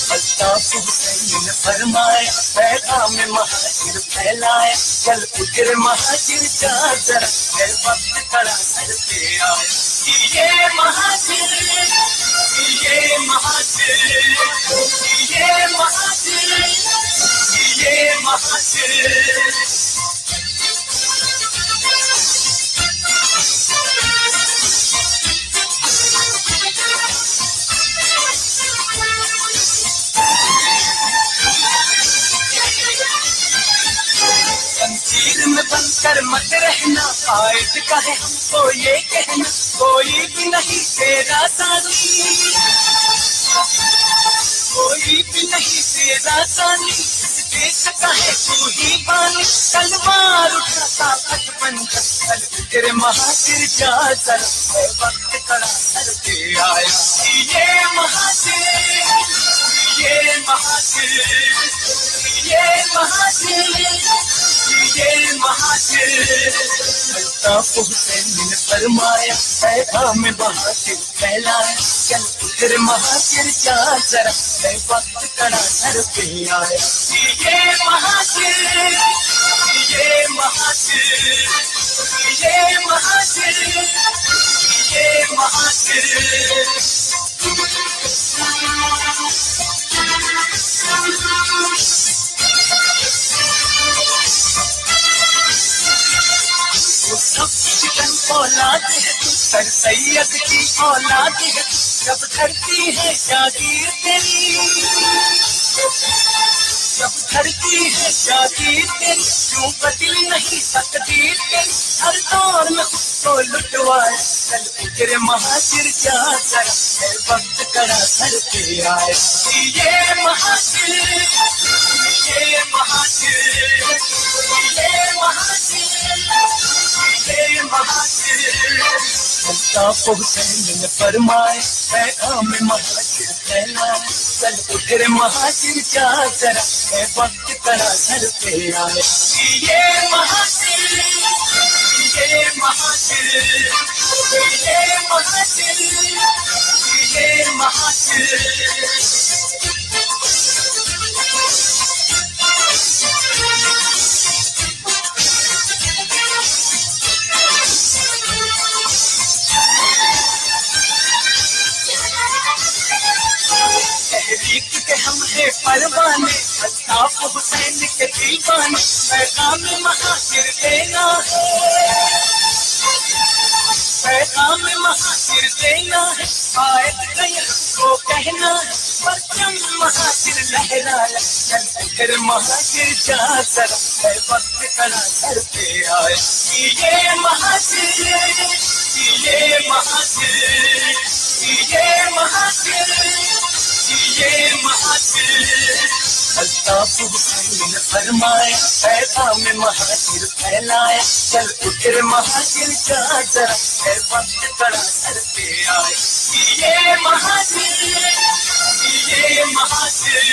الطاف حسین نے فرمایا پیغام مہاجر پھیلایا چل اجر مہاجر جا ذرا ہے وقت کڑا سر پہ آیا یہ مہاجر یہ مہاجر یہ مہاجر یہ مہاجر میں بن کر مت رہنا قائد کا ہے ہم کو یہ کہنا کوئی بھی نہیں تیرا ساتھی کوئی بھی نہیں تیرا سانی اس دیش کا ہے تو ہی بانی تلوار اٹھا طاقت بن کر تیرے مہاجر جا ذرا وقت کڑا سر پہ آیا یہ مہاجر یہ مہاجر یہ مہاجر یہ مہاجر الطاف حسین نے فرمایا پیغام مہاجر پھیلایا چل ادھر مہاجر جا ذرا ہے وقت کڑا سر پہ آیا یہ مہاجر یہ مہاجر یہ مہاجر یہ مہاجر سب چکن اولاد ہے تو سر سید کی اولاد ہے جب دھرتی ہے جاگیر تیری جب دھرتی ہے جاگیر تیری کیوں بدل نہیں تقدیر تیری ہر دور میں خود کو لٹوائے چل اجر مہاجر جا ذرا ہے وقت کڑا سر پہ آئے یہ مہاجر یہ مہاجر یہ مہاجر یہ مہاجر الطاف حسین نے فرمائے پیغام مہاجر پھیلائے چل ادھر مہاجر جا ذرا ہے وقت کڑا سر پہ آئے یہ مہاجر یہ مہاجر یہ مہاجر یہ مہاجر تحریک کے ہم ہیں پروانے الطاف حسین کے دیوانے پیغام مہاجر دینا ہے پیغام مہاجر دینا ہے قائد غیر کو کہنا ہے پرچم مہاجر لہرایا چل ادھر مہاجر جا ذرا ہے وقت کڑا سر پہ آئے یہ مہاجر یہ مہاجر یہ مہاجر یہ مہاجر الطاف حسین نے فرمایا پیغام مہاجر پھیلایا چل ادھر مہاجر جا ذرا ہے وقت کڑا سر پہ آئے یہ مہاجر یہ مہاجر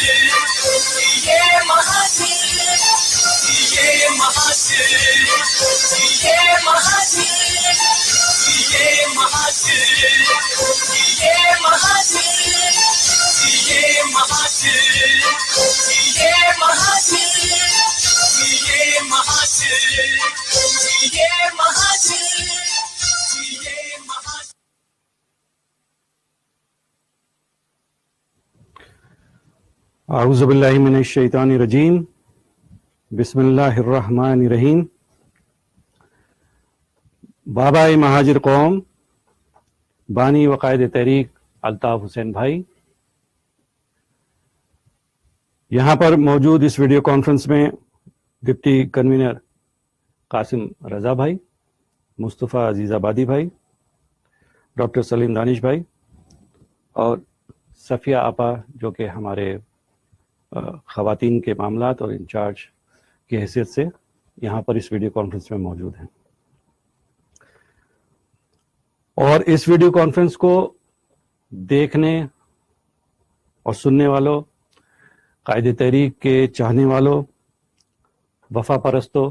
یہ مہاجر یہ مہاجر یہ مہاجر یہ مہاجر یہ مہاجر یہ مہاجر یہ مہاجر یہ مہاجر یہ مہاجر یہ مہاجر اعوذ باللہ من الشیطان الرجیم بسم اللہ الرحمن الرحیم بابا مہاجر قوم بانی و قائد تحریک الطاف حسین بھائی، یہاں پر موجود اس ویڈیو کانفرنس میں ڈپٹی کنوینر قاسم رضا بھائی، مصطفیٰ عزیز آبادی بھائی، ڈاکٹر سلیم دانش بھائی اور صفیہ آپا جو کہ ہمارے خواتین کے معاملات اور انچارج کی حیثیت سے یہاں پر اس ویڈیو کانفرنس میں موجود ہیں. اور اس ویڈیو کانفرنس کو دیکھنے اور سننے والوں، قائد تحریک کے چاہنے والوں، وفا پرستوں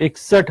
61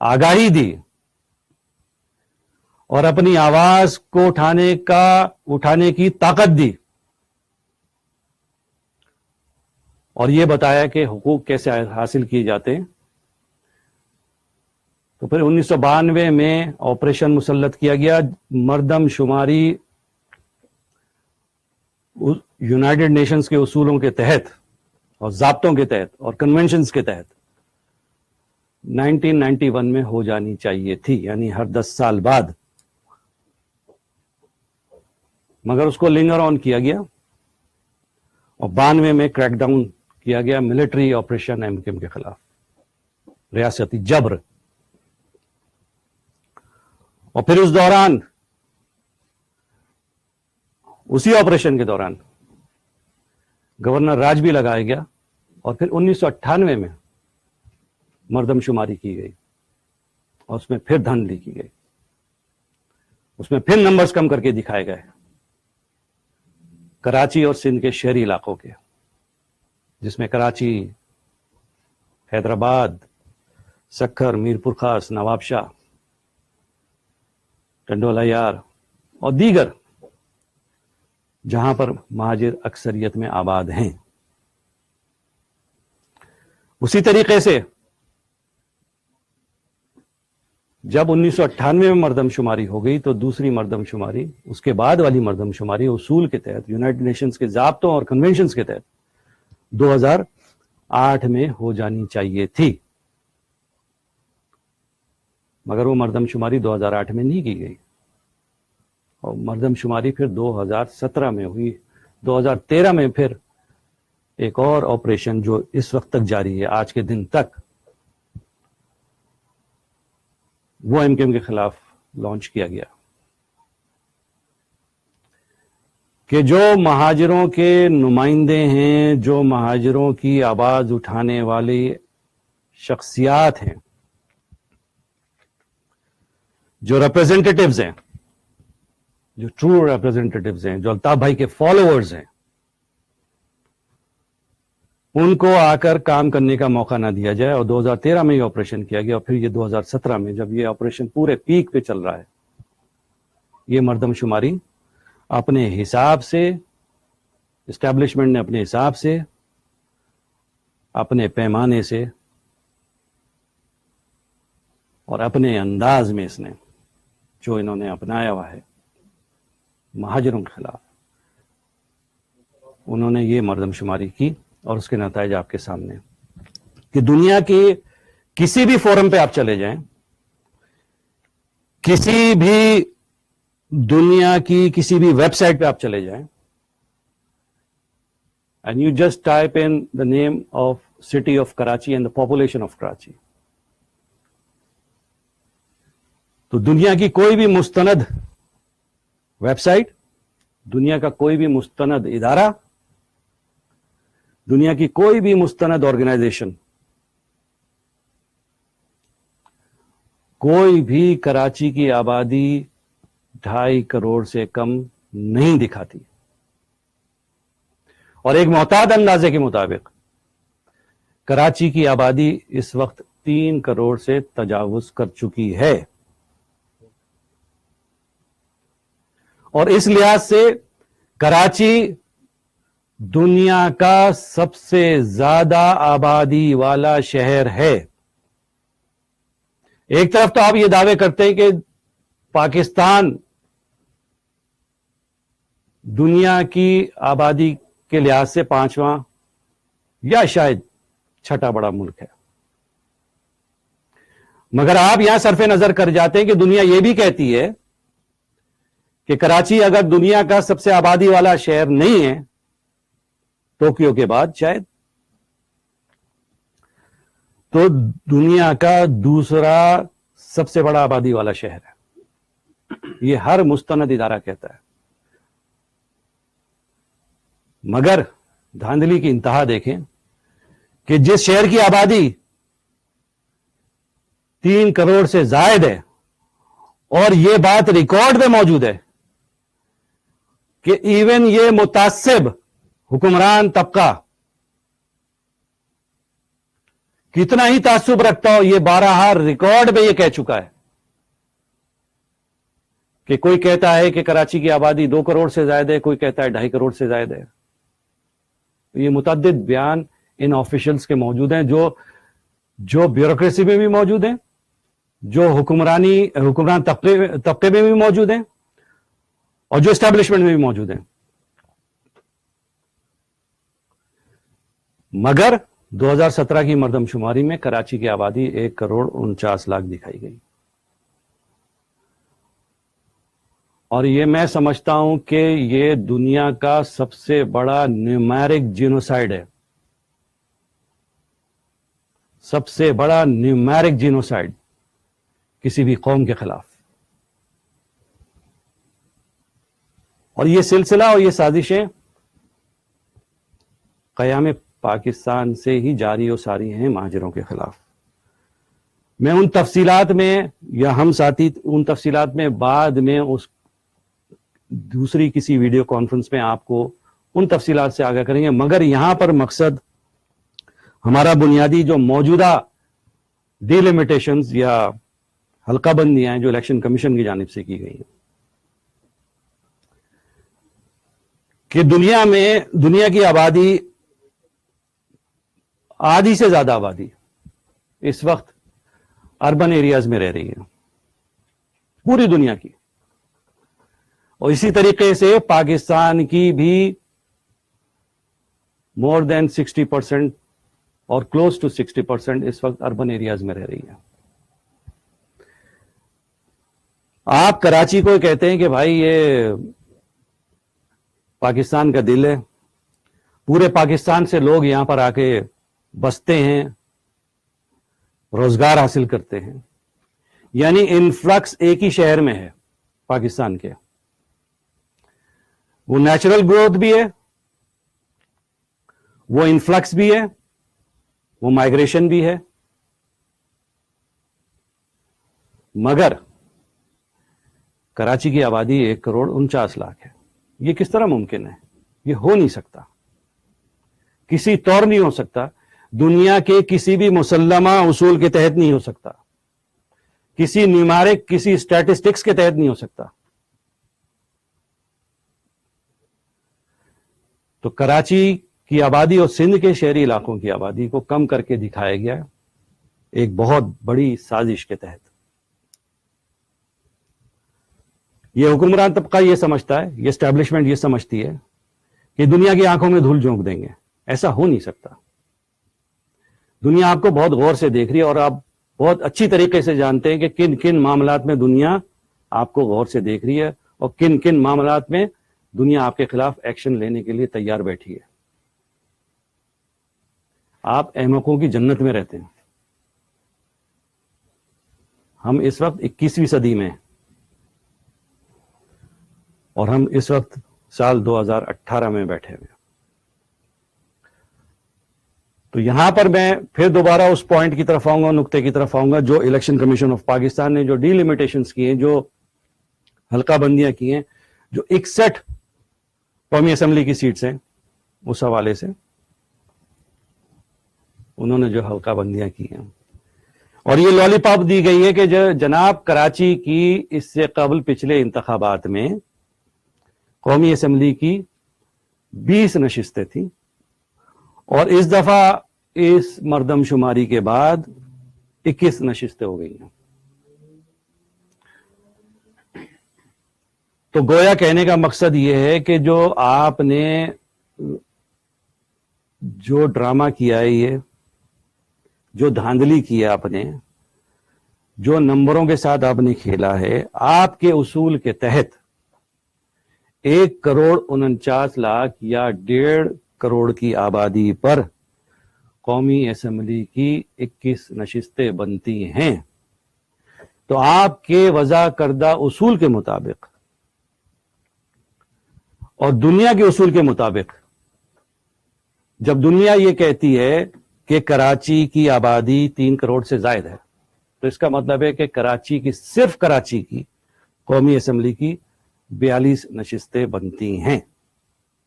آگاہی دی اور اپنی آواز کو اٹھانے کی طاقت دی اور یہ بتایا کہ حقوق کیسے حاصل کیے جاتے ہیں. تو پھر 1992 میں آپریشن مسلط کیا گیا. مردم شماری یونائٹڈ نیشنز کے اصولوں کے تحت اور ضابطوں کے تحت اور کنونشنز کے تحت 1991 میں ہو جانی چاہیے تھی, یعنی ہر 10 سال بعد. مگر اس کو لنگر آن کیا گیا اور 92 میں کریک ڈاؤن کیا گیا ملٹری آپریشن MKM کے خلاف, ریاستی جبر. اور پھر اس دوران, اسی آپریشن کے دوران گورنر راج بھی لگایا گیا اور پھر 1998 میں مردم شماری کی گئی اور اس میں پھر دھاندلی کی گئی. اس میں پھر نمبرز کم کر کے دکھائے گئے کراچی اور سندھ کے شہری علاقوں کے, جس میں کراچی, حیدرآباد, سکھر, میرپور خاص, نواب شاہ, ٹنڈولا یار اور دیگر جہاں پر مہاجر اکثریت میں آباد ہیں. اسی طریقے سے جب 1998 میں مردم شماری ہو گئی تو دوسری مردم شماری, اس کے بعد والی مردم شماری اصول کے تحت, یونائٹڈ نیشنز کے ضابطوں اور کنونشنز کے تحت 2008 میں ہو جانی چاہیے تھی. مگر وہ مردم شماری 2008 میں نہیں کی گئی اور مردم شماری پھر 2017 میں ہوئی. 2013 میں پھر ایک اور آپریشن جو اس وقت تک جاری ہے, آج کے دن تک, وہ MKM کے خلاف لانچ کیا گیا کہ جو مہاجروں کے نمائندے ہیں, جو مہاجروں کی آواز اٹھانے والی شخصیات ہیں, جو ریپرزینٹیٹیوز ہیں, جو ٹرو ریپرزینٹیٹیوز ہیں, جو الطاف بھائی کے فالوورز ہیں, ان کو آ کر کام کرنے کا موقع نہ دیا جائے. اور 2013 میں یہ آپریشن کیا گیا اور پھر یہ 2017 میں جب یہ آپریشن پورے پیک پہ چل رہا ہے, یہ مردم شماری اپنے حساب سے, اسٹیبلشمنٹ نے اپنے حساب سے, اپنے پیمانے سے اور اپنے انداز میں اس نے جو انہوں نے اپنایا ہوا ہے مہاجروں کے خلاف, انہوں نے یہ مردم شماری کی اور اس کے نتائج آپ کے سامنے کہ دنیا کے کسی بھی فورم پہ آپ چلے جائیں, کسی بھی دنیا کی کسی بھی ویب سائٹ پہ آپ چلے جائیں, and you just type in the name of city of Karachi and the population of Karachi, تو دنیا کی کوئی بھی مستند ویب سائٹ, دنیا کا کوئی بھی مستند ادارہ, دنیا کی کوئی بھی مستند آرگنائزیشن, کوئی بھی کراچی کی آبادی 2.5 کروڑ سے کم نہیں دکھاتی. اور ایک محتاط اندازے کے مطابق کراچی کی آبادی اس وقت 3 کروڑ سے تجاوز کر چکی ہے. اور اس لحاظ سے کراچی دنیا کا سب سے زیادہ آبادی والا شہر ہے. ایک طرف تو آپ یہ دعوے کرتے ہیں کہ پاکستان دنیا کی آبادی کے لحاظ سے 5واں یا شاید 6ٹھا بڑا ملک ہے, مگر آپ یہاں صرف نظر کر جاتے ہیں کہ دنیا یہ بھی کہتی ہے کہ کراچی اگر دنیا کا سب سے آبادی والا شہر نہیں ہے, ٹوکیو کے بعد شاید, تو دنیا کا دوسرا سب سے بڑا آبادی والا شہر ہے. یہ ہر مستند ادارہ کہتا ہے. مگر دھاندلی کی انتہا دیکھیں کہ جس شہر کی آبادی 3 کروڑ سے زائد ہے, اور یہ بات ریکارڈ میں موجود ہے کہ ایون یہ متعصب حکمران طبقہ کتنا ہی تعصب رکھتا ہو، یہ 12 ریکارڈ میں یہ کہہ چکا ہے کہ کوئی کہتا ہے کہ کراچی کی آبادی 2 کروڑ سے زائد ہے، کوئی کہتا ہے 2.5 کروڑ سے زائد ہے. یہ متعدد بیان ان آفیشلز کے موجود ہیں جو بیوروکریسی میں بھی موجود ہیں، جو حکمران طبقے میں بھی موجود ہیں، اور جو اسٹیبلشمنٹ میں بھی موجود ہیں. مگر 2017 کی مردم شماری میں کراچی کی آبادی 1 کروڑ 49 لاکھ دکھائی گئی. اور یہ میں سمجھتا ہوں کہ یہ دنیا کا سب سے بڑا نیومیرک جینوسائیڈ ہے، سب سے بڑا نیومیرک جینوسائیڈ کسی بھی قوم کے خلاف. اور یہ سلسلہ اور یہ سازشیں قیام پاکستان سے ہی جاری و ساری ہیں مہاجروں کے خلاف. میں ان تفصیلات میں، یا ہم ساتھی ان تفصیلات میں بعد میں اس دوسری کسی ویڈیو کانفرنس میں آپ کو ان تفصیلات سے آگاہ کریں گے. مگر یہاں پر مقصد ہمارا بنیادی جو موجودہ ڈیلیمیٹیشنز یا حلقہ بندیاں ہیں جو الیکشن کمیشن کی جانب سے کی گئی ہیں، کہ دنیا کی آبادی، آدھی سے زیادہ آبادی اس وقت اربن ایریاز میں رہ رہی ہے پوری دنیا کی. اور اسی طریقے سے پاکستان کی بھی مور دین 60% اور کلوز ٹو 60% اس وقت اربن ایریاز میں رہ رہی ہے. آپ کراچی کو کہتے ہیں کہ بھائی یہ پاکستان کا دل ہے، پورے پاکستان سے لوگ یہاں پر آ کے بستے ہیں، روزگار حاصل کرتے ہیں. یعنی انفلکس ایک ہی شہر میں ہے پاکستان کے. وہ نیچرل گروتھ بھی ہے، وہ انفلکس بھی ہے، وہ مائگریشن بھی ہے. مگر کراچی کی آبادی 1 کروڑ 49 لاکھ ہے. یہ کس طرح ممکن ہے؟ یہ ہو نہیں سکتا، کسی طور نہیں ہو سکتا، دنیا کے کسی بھی مسلمہ اصول کے تحت نہیں ہو سکتا، کسی نیومیرک، کسی اسٹیٹسٹکس کے تحت نہیں ہو سکتا. تو کراچی کی آبادی اور سندھ کے شہری علاقوں کی آبادی کو کم کر کے دکھایا گیا ایک بہت بڑی سازش کے تحت. یہ حکمران طبقہ یہ سمجھتا ہے، یہ اسٹیبلشمنٹ یہ سمجھتی ہے کہ دنیا کی آنکھوں میں دھول جھونک دیں گے. ایسا ہو نہیں سکتا. دنیا آپ کو بہت غور سے دیکھ رہی ہے، اور آپ بہت اچھی طریقے سے جانتے ہیں کہ کن کن معاملات میں دنیا آپ کو غور سے دیکھ رہی ہے، اور کن کن معاملات میں دنیا آپ کے خلاف ایکشن لینے کے لیے تیار بیٹھی ہے. آپ احمقوں کی جنت میں رہتے ہیں. ہم اس وقت 21ویں صدی میں، اور ہم اس وقت سال 2018 میں بیٹھے ہوئے. تو یہاں پر میں پھر دوبارہ اس پوائنٹ کی طرف آؤں گا، نقطے کی طرف آؤں گا، جو الیکشن کمیشن آف پاکستان نے جو ڈیلیمیٹیشنز کی ہیں، جو حلقہ بندیاں کی ہیں، جو 61 قومی اسمبلی کی سیٹس ہیں، اس حوالے سے انہوں نے جو حلقہ بندیاں کی ہیں. اور یہ لالی پاپ دی گئی ہے کہ جو جناب کراچی کی اس سے قبل پچھلے انتخابات میں قومی اسمبلی کی 20 نشستیں تھیں، اور اس دفعہ اس مردم شماری کے بعد 21 نشستیں ہو گئی ہیں. تو گویا کہنے کا مقصد یہ ہے کہ جو آپ نے جو ڈرامہ کیا ہے، یہ جو دھاندلی کی ہے آپ نے، جو نمبروں کے ساتھ آپ نے کھیلا ہے، آپ کے اصول کے تحت 1 کروڑ 49 لاکھ یا 1.5 کروڑ کی آبادی پر قومی اسمبلی کی 21 نشستیں بنتی ہیں. تو آپ کے وضع کردہ اصول کے مطابق اور دنیا کے اصول کے مطابق، جب دنیا یہ کہتی ہے کہ کراچی کی آبادی 3 کروڑ سے زائد ہے، تو اس کا مطلب ہے کہ کراچی کی، صرف کراچی کی قومی اسمبلی کی 42 نشستیں بنتی ہیں.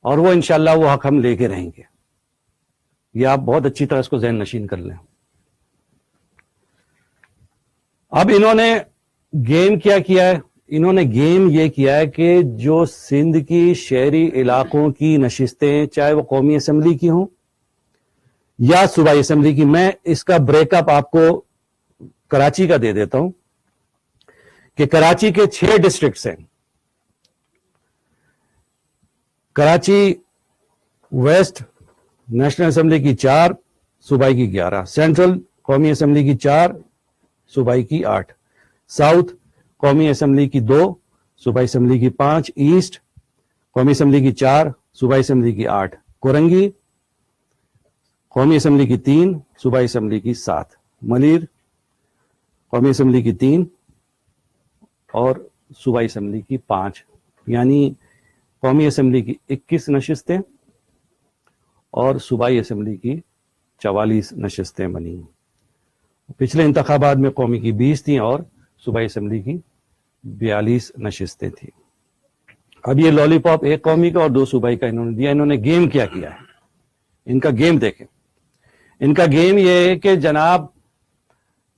اور وہ انشاءاللہ وہ حق ہم لے کے رہیں گے. یہ آپ بہت اچھی طرح اس کو ذہن نشین کر لیں. اب انہوں نے گیم کیا کیا ہے؟ انہوں نے گیم یہ کیا ہے کہ جو سندھ کی شہری علاقوں کی نشستیں، چاہے وہ قومی اسمبلی کی ہوں یا صوبائی اسمبلی کی، میں اس کا بریک اپ آپ کو کراچی کا دے دیتا ہوں کہ کراچی کے 6 ڈسٹرکٹس ہیں. کراچی ویسٹ نیشنل اسمبلی کی 4، صوبائی کی 11، سینٹرل قومی اسمبلی کی 4، صوبائی کی 8، ساؤتھ قومی اسمبلی کی 2، صوبائی اسمبلی کی 5، ایسٹ قومی اسمبلی کی 4، صوبائی اسمبلی کی 8، کورنگی قومی اسمبلی کی 3، صوبائی اسمبلی کی 7، ملیر قومی اسمبلی کی 3 اور صوبائی اسمبلی کی 5، یعنی قومی اسمبلی کی 21 نشستیں اور صوبائی اسمبلی کی 44 نشستیں بنی. پچھلے انتخابات میں قومی کی 20 تھیں اور صوبائی اسمبلی کی 42 نشستیں تھیں. اب یہ لالی پاپ ایک قومی کا اور 2 صوبائی کا انہوں نے دیا. انہوں نے گیم کیا ہے؟ ان کا گیم دیکھیں. ان کا گیم یہ ہے کہ جناب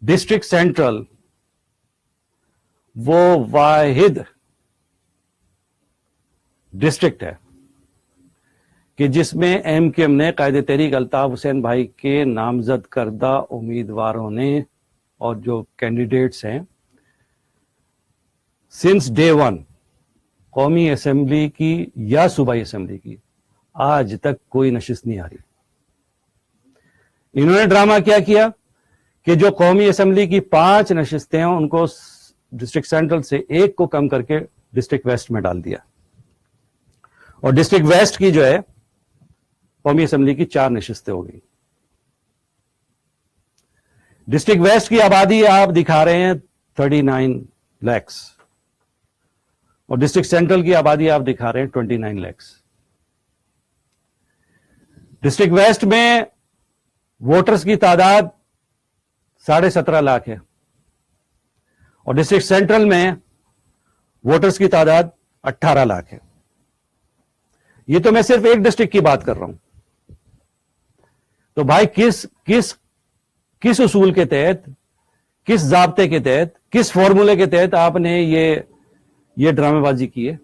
ڈسٹرکٹ سینٹرل وہ واحد ڈسٹرکٹ ہے کہ جس میں ایم کیو ایم نے قائد تحریک الطاف حسین بھائی کے نامزد کردہ امیدواروں نے اور جو کینڈیڈیٹس ہیں سنس ڈے 1 قومی اسمبلی کی یا صوبائی اسمبلی کی آج تک کوئی نشست نہیں آ رہی. انہوں نے ڈرامہ کیا کیا کہ جو قومی اسمبلی کی 5 نشستیں ہیں ان کو ڈسٹرکٹ سینٹرل سے 1 کو کم کر کے ڈسٹرکٹ ویسٹ میں ڈال دیا اور ڈسٹرکٹ ویسٹ کی جو ہے قومی اسمبلی کی 4 نشستیں ہو گئی. ڈسٹرکٹ ویسٹ کی آبادی آپ دکھا رہے ہیں 39 لاکھ اور ڈسٹرکٹ سینٹرل کی آبادی آپ دکھا رہے ہیں 29 لاکھ. ڈسٹرکٹ ویسٹ میں ووٹرز کی تعداد 17.5 لاکھ ہے اور ڈسٹرکٹ سینٹرل میں ووٹرز کی تعداد 18 لاکھ ہے. یہ تو میں صرف ایک ڈسٹرکٹ کی بات کر رہا ہوں. تو بھائی کس اصول کے تحت، کس ضابطے کے تحت، کس فارمولے کے تحت آپ نے یہ ڈرامے بازی کی ہے؟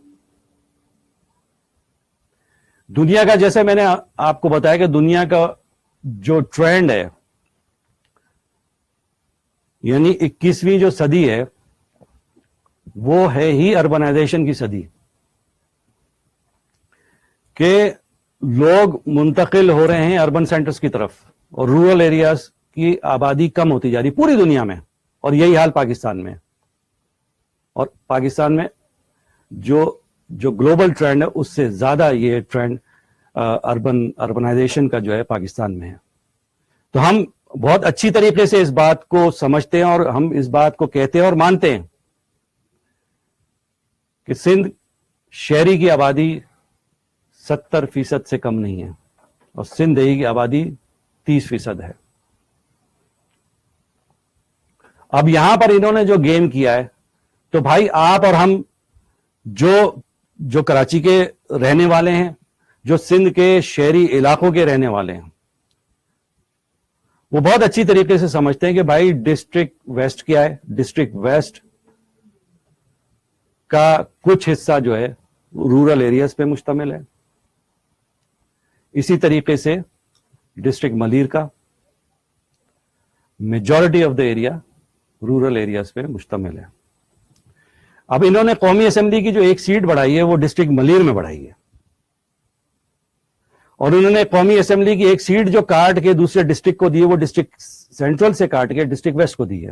دنیا کا، جیسے میں نے آپ کو بتایا کہ دنیا کا جو ٹرینڈ ہے، یعنی 21ویں جو صدی ہے وہ ہے ہی اربنائزیشن کی صدی، کہ لوگ منتقل ہو رہے ہیں اربن سینٹرز کی طرف اور رورل ایریاز کی آبادی کم ہوتی جا رہی پوری دنیا میں، اور یہی حال پاکستان میں. اور پاکستان میں جو گلوبل ٹرینڈ ہے اس سے زیادہ یہ ٹرینڈ اربنائزیشن کا جو ہے پاکستان میں ہے. تو ہم بہت اچھی طریقے سے اس بات کو سمجھتے ہیں اور ہم اس بات کو کہتے ہیں اور مانتے ہیں کہ سندھ شہری کی آبادی 70% سے کم نہیں ہے اور سندھ دیہی کی آبادی 30% ہے. اب یہاں پر انہوں نے جو گیم کیا ہے، تو بھائی آپ اور ہم جو کراچی کے رہنے والے ہیں، جو سندھ کے شہری علاقوں کے رہنے والے ہیں، وہ بہت اچھی طریقے سے سمجھتے ہیں کہ بھائی ڈسٹرکٹ ویسٹ کیا ہے. ڈسٹرکٹ ویسٹ کا کچھ حصہ جو ہے رورل ایریاز پہ مشتمل ہے. اسی طریقے سے ڈسٹرکٹ ملیر کا majority of the area rural areas پہ مشتمل ہے. اب انہوں نے قومی اسمبلی کی جو 1 سیٹ بڑھائی ہے وہ ڈسٹرکٹ ملیر میں بڑھائی ہے، اور انہوں نے قومی اسمبلی کی 1 سیٹ جو کاٹ کے دوسرے ڈسٹرکٹ کو دی ہے وہ ڈسٹرکٹ سینٹرل سے کاٹ کے ڈسٹرکٹ ویسٹ کو دی ہے.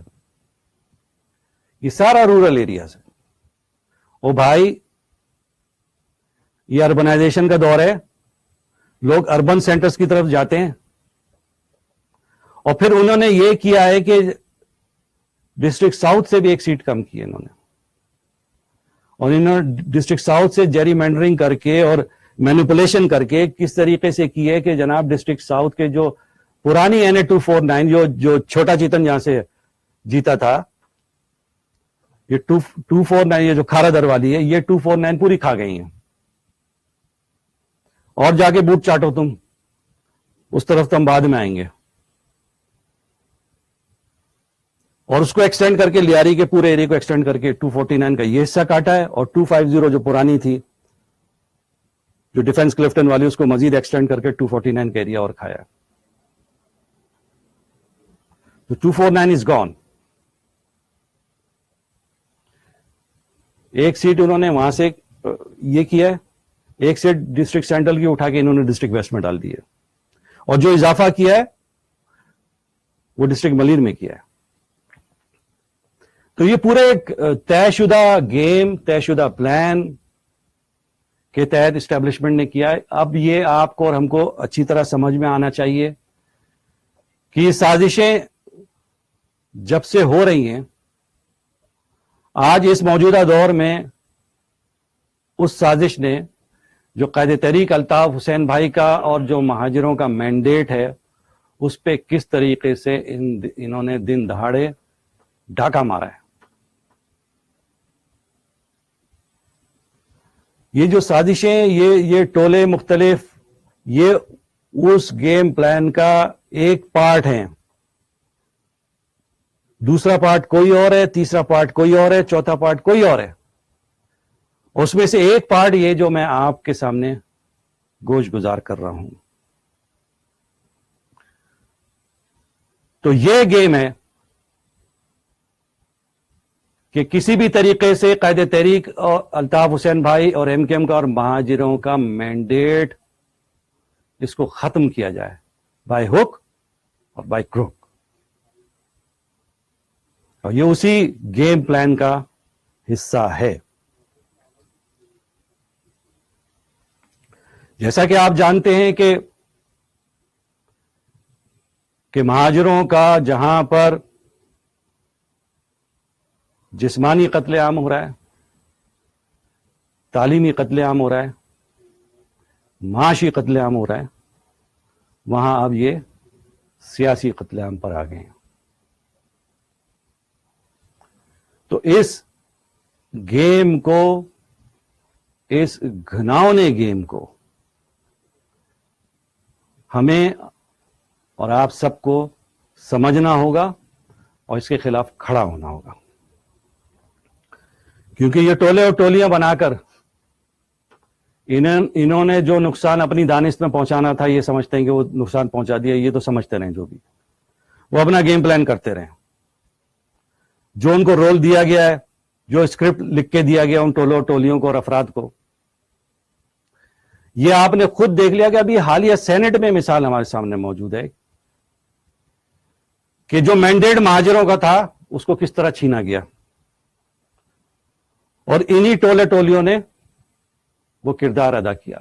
یہ سارا رورل ایریاز ہے. او بھائی یہ اربنائزیشن کا دور ہے، لوگ اربن سینٹرز کی طرف جاتے ہیں، اور پھر انہوں نے یہ کیا ہے کہ ڈسٹرکٹ ساؤتھ سے بھی 1 سیٹ کم کی ہے انہوں نے، اور انہوں نے ڈسٹرکٹ ساؤتھ سے جیری مینڈرنگ کر کے اور مینیپولیشن کر کے کس طریقے سے کی ہے کہ جناب ڈسٹرکٹ ساؤتھ کے جو پرانی NA 249 جو چھوٹا چیتن جہاں سے جیتا تھا، یہ 249 یہ جو کھارا در والی ہے، یہ 249 پوری کھا گئی ہیں. اور جا کے بوٹ چاٹو تم، اس طرف تو ہم بعد میں آئیں گے. اور اس کو ایکسٹینڈ کر کے لیاری کے پورے ایریا کو ایکسٹینڈ کر کے 249 کا یہ حصہ کاٹا ہے, اور 250 جو پرانی تھی جو ڈیفنس کلفٹن والی, اس کو مزید ایکسٹینڈ کر کے 249 کا ایریا اور کھایا. تو 249 از گون. ایک سیٹ انہوں نے وہاں سے یہ کیا ہے, ایک سیٹ ڈسٹرکٹ سینٹرل کی اٹھا کے انہوں نے ڈسٹرکٹ ویسٹ میں ڈال دی ہے, اور جو اضافہ کیا ہے وہ ڈسٹرکٹ ملیر میں کیا ہے. تو یہ پورے ایک طے شدہ گیم, طے شدہ پلان کے تحت اسٹیبلشمنٹ نے کیا ہے. اب یہ آپ کو اور ہم کو اچھی طرح سمجھ میں آنا چاہیے کہ یہ سازشیں جب سے ہو رہی ہیں, آج اس موجودہ دور میں اس سازش نے جو قائد تحریک الطاف حسین بھائی کا اور جو مہاجروں کا مینڈیٹ ہے اس پہ کس طریقے سے انہوں نے دن دہاڑے ڈاکہ مارا ہے. یہ جو سازشیں, یہ ٹولے مختلف, یہ اس گیم پلان کا ایک پارٹ ہیں. دوسرا پارٹ کوئی اور ہے, تیسرا پارٹ کوئی اور ہے, چوتھا پارٹ کوئی اور ہے. اس میں سے ایک پارٹ یہ جو میں آپ کے سامنے گوش گزار کر رہا ہوں. تو یہ گیم ہے کہ کسی بھی طریقے سے قائد تحریک اور الطاف حسین بھائی اور ایم کیو ایم کا اور مہاجروں کا مینڈیٹ اس کو ختم کیا جائے, بائی ہک اور بائی کروک. اور یہ اسی گیم پلان کا حصہ ہے. جیسا کہ آپ جانتے ہیں کہ مہاجروں کا جہاں پر جسمانی قتل عام ہو رہا ہے, تعلیمی قتل عام ہو رہا ہے, معاشی قتل عام ہو رہا ہے, وہاں اب یہ سیاسی قتل عام پر آ گئے ہیں. تو اس گیم کو, اس گھناؤنے گیم کو ہمیں اور آپ سب کو سمجھنا ہوگا اور اس کے خلاف کھڑا ہونا ہوگا. کیونکہ یہ ٹولے اور ٹولیاں بنا کر انہوں نے جو نقصان اپنی دانش میں پہنچانا تھا یہ سمجھتے ہیں کہ وہ نقصان پہنچا دیا, یہ تو سمجھتے رہیں, جو بھی وہ اپنا گیم پلان کرتے رہیں. جو ان کو رول دیا گیا ہے, جو اسکرپٹ لکھ کے دیا گیا ان ٹولوں ٹولیوں کو اور افراد کو, یہ آپ نے خود دیکھ لیا کہ ابھی حالیہ سینٹ میں مثال ہمارے سامنے موجود ہے کہ جو مینڈیٹ مہاجروں کا تھا اس کو کس طرح چھینا گیا, اور انہی ٹولے ٹولیوں نے وہ کردار ادا کیا.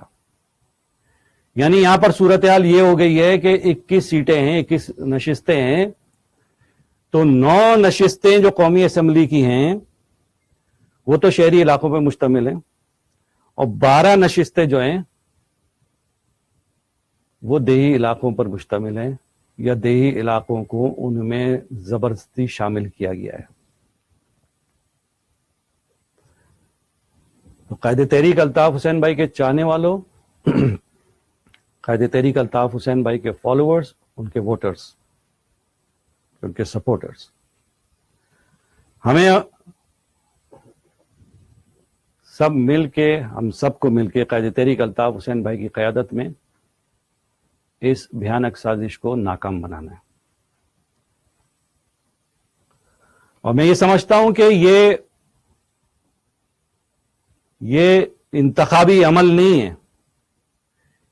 یعنی یہاں پر صورتحال یہ ہو گئی ہے کہ 21 سیٹیں ہیں, 21 نشستیں ہیں, تو 9 نشستیں جو قومی اسمبلی کی ہیں وہ تو شہری علاقوں پہ مشتمل ہیں, اور 12 نشستیں جو ہیں وہ دیہی علاقوں پر مشتمل ہیں, یا دیہی علاقوں کو ان میں زبردستی شامل کیا گیا ہے. تو قائد تحریک الطاف حسین بھائی کے چاہنے والوں, قائد تحریک الطاف حسین بھائی کے فالوورز, ان کے ووٹرز, ان کے سپورٹرز, ہمیں سب مل کے, ہم سب کو مل کے قائد تحریک الطاف حسین بھائی کی قیادت میں اس بھیانک سازش کو ناکام بنانا ہے. اور میں یہ سمجھتا ہوں کہ یہ انتخابی عمل نہیں ہے,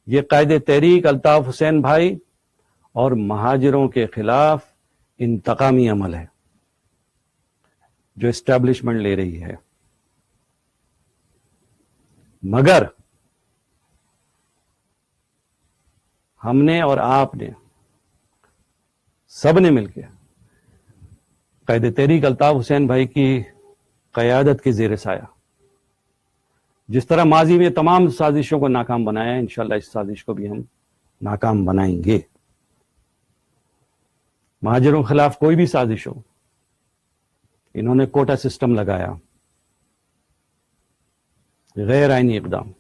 یہ قائد تحریک الطاف حسین بھائی اور مہاجروں کے خلاف انتقامی عمل ہے جو اسٹیبلشمنٹ لے رہی ہے. مگر ہم نے اور آپ نے سب نے مل کے قائد تحریک الطاف حسین بھائی کی قیادت کے زیر سایہ جس طرح ماضی میں تمام سازشوں کو ناکام بنایا ہے, انشاءاللہ اس سازش کو بھی ہم ناکام بنائیں گے. مہاجروں کے خلاف کوئی بھی سازش ہو, انہوں نے کوٹا سسٹم لگایا, غیر آئینی اقدام,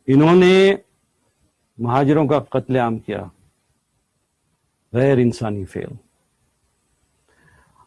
انہوں نے مہاجروں کا قتل عام کیا, غیر انسانی فعل,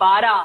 12.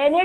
NA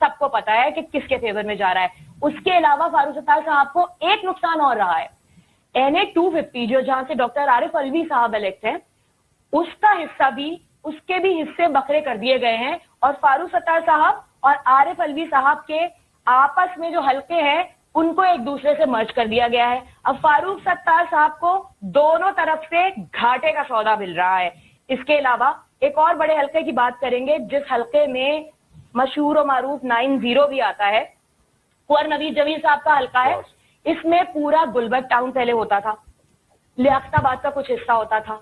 سب کو پتا ہے کہ کس کے فیور میں جا رہا ہے. اس کے علاوہ فاروق ستار صاحب کو ایک نقصان اور رہا ہے. NA 250 جو جہاں سے ڈاکٹر عارف الوی صاحب الیکٹ ہیں, اس کا حصہ بھی, اس کے بھی حصے بکھرے کر دیے گئے ہیں, اور فاروق ستار صاحب اور عارف الوی صاحب کے آپس میں جو حلقے ہیں ان کو ایک دوسرے سے مرج کر دیا گیا ہے. اب فاروق ستار صاحب کو دونوں طرف سے گھاٹے کا سودا مل رہا ہے. اس کے علاوہ ایک اور بڑے حلقے کی بات کریں گے جس حلقے میں مشہور و معروف 90 بھی آتا ہے, کنور نوید جمیل صاحب کا حلقہ ہے. اس میں پورا گلبرگ ٹاؤن پہلے ہوتا تھا, لیاقت آباد کا کچھ حصہ ہوتا تھا.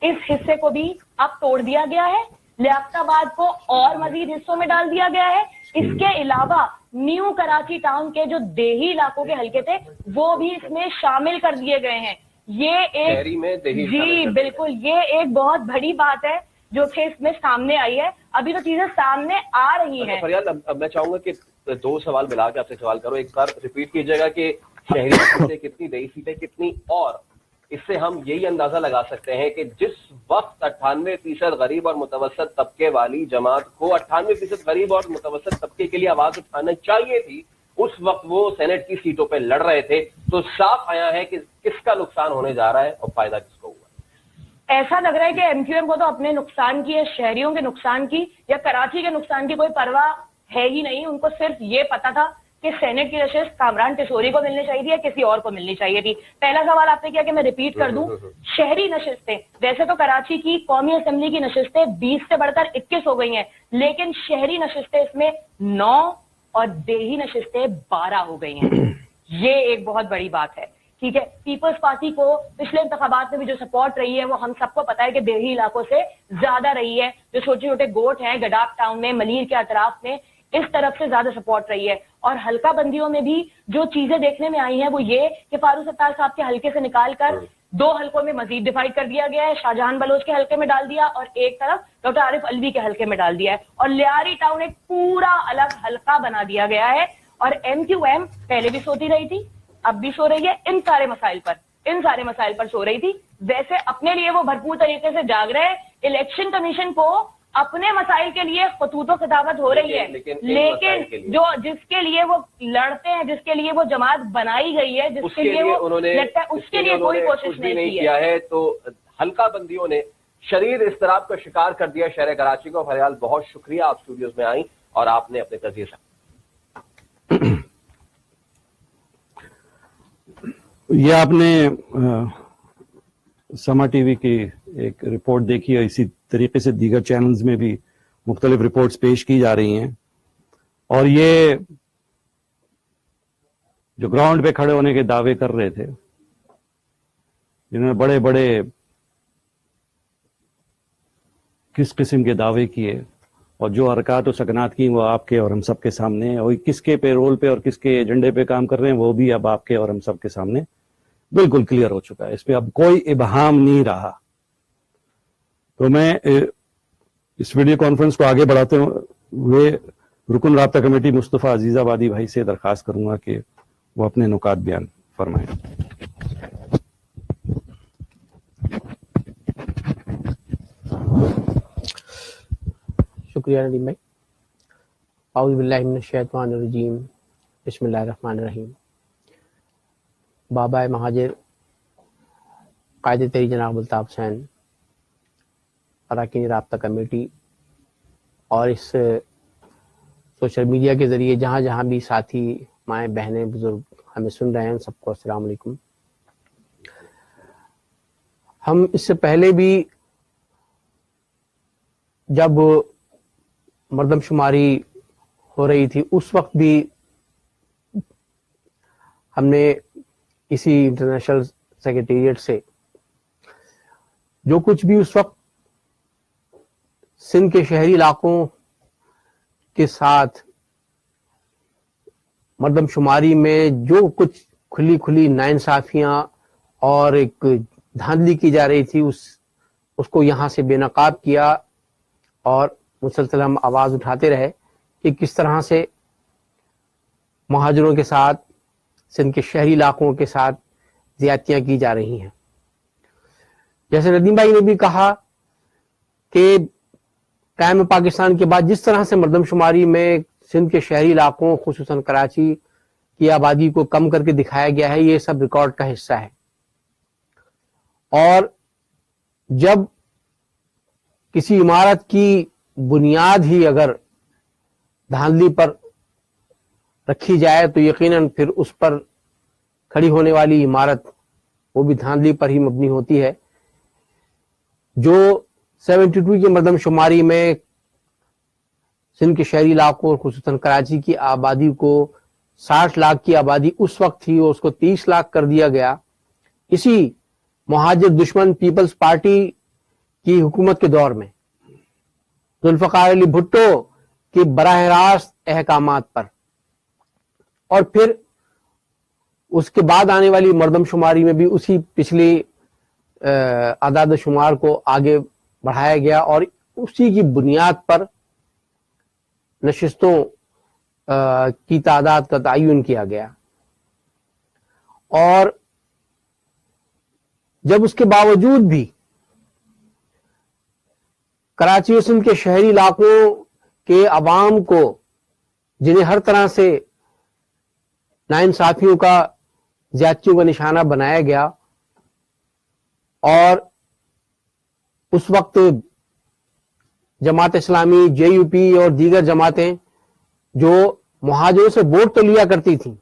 اس حصے کو بھی اب توڑ دیا گیا ہے, لیاقت آباد کو اور مزید حصوں میں ڈال دیا گیا ہے. اس کے علاوہ نیو کراچی ٹاؤن کے جو دیہی علاقوں کے حلقے تھے وہ بھی اس میں شامل کر دیے گئے ہیں. یہ ایک جی بالکل, یہ ایک بہت بڑی بات ہے جو کہ اس میں سامنے آئی ہے. ابھی تو چیزیں سامنے آ رہی ہیں. فریال, اب میں چاہوں گا کہ 2 سوال ملا کے آپ سے سوال کرو. ایک بار ریپیٹ کیجیے گا کہ شہری سیٹیں کتنی, دیہی سیٹیں کتنی, اور اس سے ہم یہی اندازہ لگا سکتے ہیں کہ جس وقت 98% غریب اور متوسط طبقے والی جماعت کو 98% غریب اور متوسط طبقے کے لیے آواز اٹھانا چاہیے تھی, اس وقت وہ سینٹ کی سیٹوں پہ لڑ رہے تھے. تو صاف آیا ہے کہ کس کا نقصان ہونے جا رہا ہے اور فائدہ کس کو ہوا. ایسا لگ رہا ہے کہ MQM کو تو اپنے نقصان کی یا شہریوں کے نقصان کی یا کراچی کے نقصان کی کوئی پرواہ ہے ہی نہیں. ان کو صرف یہ پتا تھا کہ سینٹ کی نشست کامران ٹیسوری کو ملنی چاہیے تھی یا کسی اور کو ملنی چاہیے تھی. پہلا سوال آپ نے کیا کہ میں ریپیٹ کر دوں, شہری نشستیں ویسے تو کراچی کی قومی اسمبلی کی نشستیں 20 سے بڑھ کر 21 ہو گئی ہیں, لیکن شہری نشستیں اس میں 9 اور دیہی نشستیں 12 ہو گئی ہیں. یہ ایک بہت بڑی بات ہے. ٹھیک ہے, پیپلز پارٹی کو پچھلے انتخابات میں بھی جو سپورٹ رہی ہے وہ ہم سب کو پتا ہے کہ دیہی علاقوں سے زیادہ رہی ہے. جو چھوٹے چھوٹے گوٹ ہیں گڈاف ٹاؤن میں, ملیر کے اطراف میں, اس طرف سے زیادہ سپورٹ رہی ہے. اور حلقہ بندیوں میں بھی جو چیزیں دیکھنے میں آئی ہیں وہ یہ کہ فاروق ستار صاحب کے حلقے سے نکال کر 2 حلقوں میں مزید ڈیوائڈ کر دیا گیا ہے. شاہجہان بلوچ کے حلقے میں ڈال دیا اور ایک طرف ڈاکٹر عارف الوی کے حلقے میں ڈال دیا ہے, اور لیاری ٹاؤن ایک پورا الگ حلقہ بنا دیا گیا ہے. اور MQM پہلے بھی سوتی رہی تھی, اب بھی سو رہی ہے, ان سارے مسائل پر سو رہی تھی. ویسے اپنے لیے وہ بھرپور طریقے سے جاگ رہے. الیکشن کمیشن کو اپنے مسائل کے لیے خطوط و خطابت ہو رہی ہے, لیکن جو جس کے لیے وہ لڑتے ہیں, جس کے لیے وہ جماعت بنائی گئی ہے, جس کے لیے وہ لگتا ہے اس کے لیے کوئی کوشش نہیں کیا ہے. تو حلقہ بندیوں نے شدید اضطراب کا شکار کر دیا شہر کراچی کو. فریال, بہت شکریہ, آپ اسٹوڈیوز میں آئیں اور آپ نے اپنے تجزیے سے. یہ آپ نے سما ٹی وی کی ایک رپورٹ دیکھی ہے, اسی طریقے سے دیگر چینلز میں بھی مختلف رپورٹس پیش کی جا رہی ہیں, اور یہ جو گراؤنڈ پہ کھڑے ہونے کے دعوے کر رہے تھے, جنہوں نے بڑے بڑے کس قسم کے دعوے کیے اور جو حرکات و سکنات کی وہ آپ کے اور ہم سب کے سامنے ہیں, اور کس کے پے رول پہ اور کس کے ایجنڈے پہ کام کر رہے ہیں وہ بھی اب آپ کے اور ہم سب کے سامنے بالکل کلیئر ہو چکا ہے. اس پہ اب کوئی ابہام نہیں رہا. تو میں اس ویڈیو کانفرنس کو آگے بڑھاتے ہوئے رکن رابطہ کمیٹی مصطفیٰ عزیز آبادی بھائی سے درخواست کروں گا کہ وہ اپنے نکات بیان فرمائیں. شکریہ ندیم بھائی. اعوذ باللہ من الشیطان الرجیم, بسم اللہ الرحمن الرحیم. بابا مہاجر قائد تحریک جناب الطاف حسین, اراکین رابطہ کمیٹی اور اس سوشل میڈیا کے ذریعے جہاں جہاں بھی ساتھی مائیں بہنیں بزرگ ہمیں سن رہے ہیں, سب کو السلام علیکم. ہم اس سے پہلے بھی جب مردم شماری ہو رہی تھی اس وقت بھی ہم نے اسی انٹرنیشنل سیکریٹریٹ سے جو کچھ بھی اس وقت سندھ کے شہری علاقوں کے ساتھ مردم شماری میں جو کچھ کھلی ناانصافیاں اور ایک دھاندلی کی جا رہی تھی اس کو یہاں سے بے نقاب کیا, اور مسلسل ہم آواز اٹھاتے رہے کہ کس طرح سے مہاجروں کے ساتھ سندھ کے شہری علاقوں کے ساتھ زیادتیاں کی جا رہی ہیں. جیسے ندیم بھائی نے بھی کہا کہ قیام پاکستان کے بعد جس طرح سے مردم شماری میں سندھ کے شہری علاقوں خصوصاً کراچی کی آبادی کو کم کر کے دکھایا گیا ہے، یہ سب ریکارڈ کا حصہ ہے. اور جب کسی عمارت کی بنیاد ہی اگر دھاندلی پر رکھی جائے تو یقیناً پھر اس پر کھڑی ہونے والی عمارت وہ بھی دھاندلی پر ہی مبنی ہوتی ہے. جو 72 کی مردم شماری میں سندھ کے شہری علاقوں خصوصاً کراچی کی آبادی کو 60 لاکھ کی آبادی اس وقت تھی، اس کو 30 لاکھ کر دیا گیا اسی مہاجر دشمن پیپلز پارٹی کی حکومت کے دور میں، ذوالفقار علی بھٹو کے براہ راست احکامات پر. اور پھر اس کے بعد آنے والی مردم شماری میں بھی اسی پچھلی اعداد و شمار کو آگے بڑھایا گیا اور اسی کی بنیاد پر نشستوں کی تعداد کا تعین کیا گیا. اور جب اس کے باوجود بھی کراچی و سندھ کے شہری علاقوں کے عوام کو، جنہیں ہر طرح سے ناانصافیوں کا، زیادتیوں کا نشانہ بنایا گیا، اور اس وقت جماعت اسلامی، جے یو پی اور دیگر جماعتیں جو مہاجروں سے ووٹ تو لیا کرتی تھیں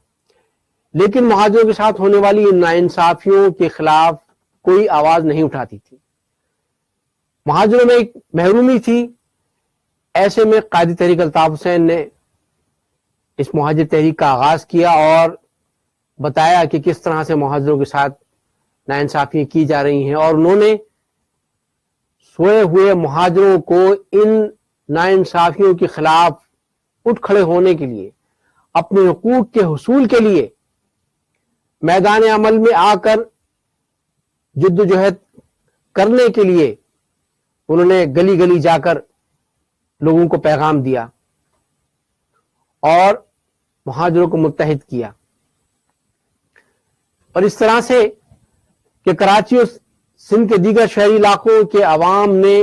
لیکن مہاجروں کے ساتھ ہونے والی ان ناانصافیوں کے خلاف کوئی آواز نہیں اٹھاتی تھی. مہاجروں میں ایک محرومی تھی. ایسے میں قائد تحریک الطاف حسین نے اس مہاجر تحریک کا آغاز کیا اور بتایا کہ کس طرح سے مہاجروں کے ساتھ ناانصافیاں کی جا رہی ہیں، اور انہوں نے سوئے ہوئے مہاجروں کو ان ناانصافیوں کے خلاف اٹھ کھڑے ہونے کے لیے، اپنے حقوق کے حصول کے لیے میدان عمل میں آ کر جد و جہد کرنے کے لیے انہوں نے گلی گلی جا کر لوگوں کو پیغام دیا اور مہاجروں کو متحد کیا. اور اس طرح سے کہ کراچی اور سندھ کے دیگر شہری علاقوں کے عوام نے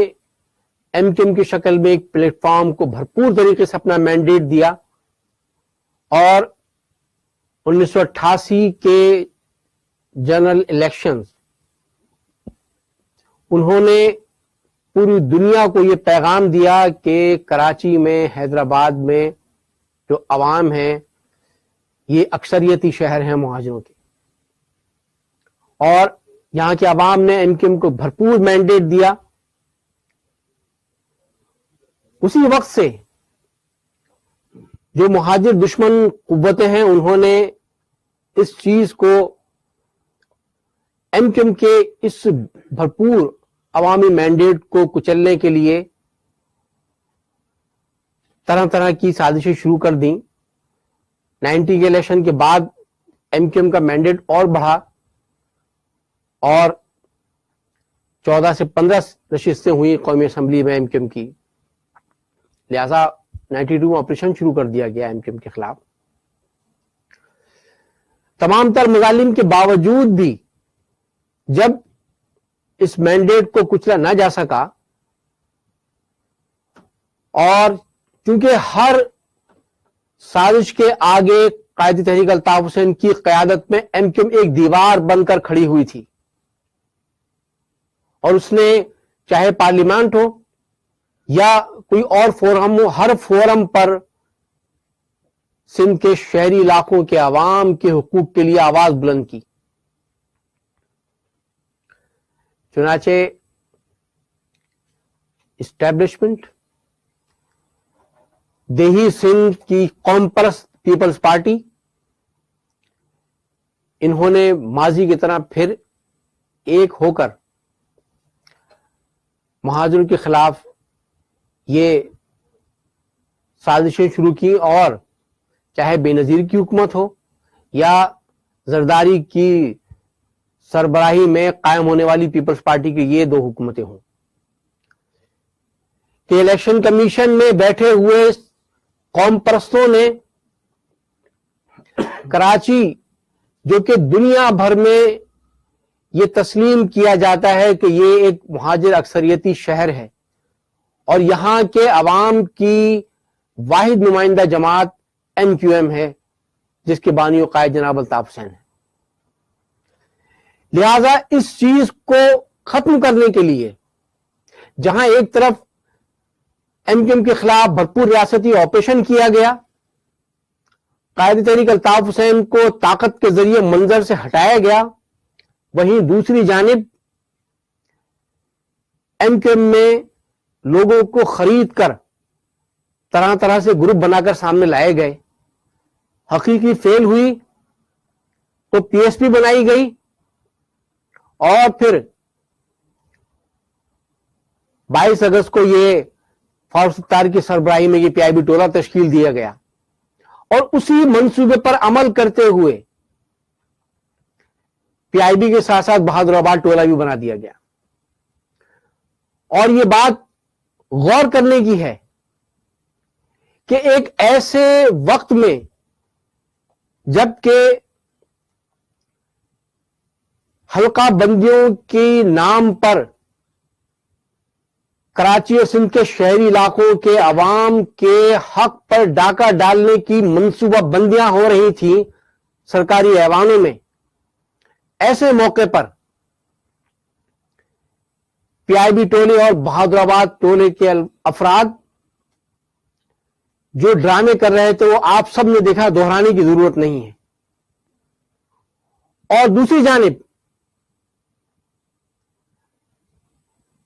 ایم کیو ایم کی شکل میں ایک پلیٹ فارم کو بھرپور طریقے سے اپنا مینڈیٹ دیا، اور 1988 کے جنرل الیکشنز انہوں نے پوری دنیا کو یہ پیغام دیا کہ کراچی میں، حیدرآباد میں جو عوام ہیں یہ اکثریتی شہر ہیں مہاجروں کے، اور یہاں کے عوام نے ایم کیو ایم کو بھرپور مینڈیٹ دیا. اسی وقت سے جو مہاجر دشمن قوتیں ہیں انہوں نے اس چیز کو، ایم کیو ایم کے اس بھرپور عوامی مینڈیٹ کو کچلنے کے لیے طرح طرح کی سازشیں شروع کر دیں. 90 کے الیکشن کے بعد ایم کیو ایم کا مینڈیٹ اور بڑھا اور 14 سے 15 نشستیں ہوئی قومی اسمبلی میں ایم کیو ایم کی. لہذا 92 میں آپریشن شروع کر دیا گیا ایم کیو ایم کے خلاف. تمام تر مظالم کے باوجود بھی جب اس مینڈیٹ کو کچلا نہ جا سکا، اور چونکہ ہر سازش کے آگے قائد تحریک الطاف حسین کی قیادت میں ایم کیو ایم ایک دیوار بن کر کھڑی ہوئی تھی، اور اس نے چاہے پارلیمنٹ ہو یا کوئی اور فورم ہو، ہر فورم پر سندھ کے شہری علاقوں کے عوام کے حقوق کے لیے آواز بلند کی. چنانچہ اسٹیبلشمنٹ، دیہی سندھ کی قوم پرست پیپلز پارٹی، انہوں نے ماضی کی طرح پھر ایک ہو کر مہاجروں کے خلاف یہ سازشیں شروع کی، اور چاہے بے نظیر کی حکومت ہو یا زرداری کی سربراہی میں قائم ہونے والی پیپلز پارٹی کی یہ دو حکومتیں ہوں، کہ الیکشن کمیشن میں بیٹھے ہوئے قوم پرستوں نے کراچی، جو کہ دنیا بھر میں یہ تسلیم کیا جاتا ہے کہ یہ ایک مہاجر اکثریتی شہر ہے اور یہاں کے عوام کی واحد نمائندہ جماعت MQM ہے جس کے بانی و قائد جناب الطاف حسین ہے. لہذا اس چیز کو ختم کرنے کے لیے جہاں ایک طرف MQM کے خلاف بھرپور ریاستی آپریشن کیا گیا, قائد تحریک الطاف حسین کو طاقت کے ذریعے منظر سے ہٹایا گیا, وہیں دوسری جانب MQM میں لوگوں کو خرید کر طرح طرح سے گروپ بنا کر سامنے لائے گئے. حقیقی فیل ہوئی تو PSP بنائی گئی اور پھر 22 اگست کو یہ فاروق ستار کی سربراہی میں یہ PIB ٹولہ تشکیل دیا گیا اور اسی منصوبے پر عمل کرتے ہوئے PIB کے ساتھ ساتھ بہادر آباد ٹولہ بھی بنا دیا گیا. اور یہ بات غور کرنے کی ہے کہ ایک ایسے وقت میں جبکہ حلقہ بندیوں کے نام پر کراچی اور سندھ کے شہری علاقوں کے عوام کے حق پر ڈاکہ ڈالنے کی منصوبہ بندیاں ہو رہی تھیں سرکاری ایوانوں میں, ایسے موقع پر PIB ٹولے اور بہادر آباد ٹولے کے افراد جو ڈرامے کر رہے تھے وہ آپ سب نے دیکھا, دہرانے کی ضرورت نہیں ہے. اور دوسری جانب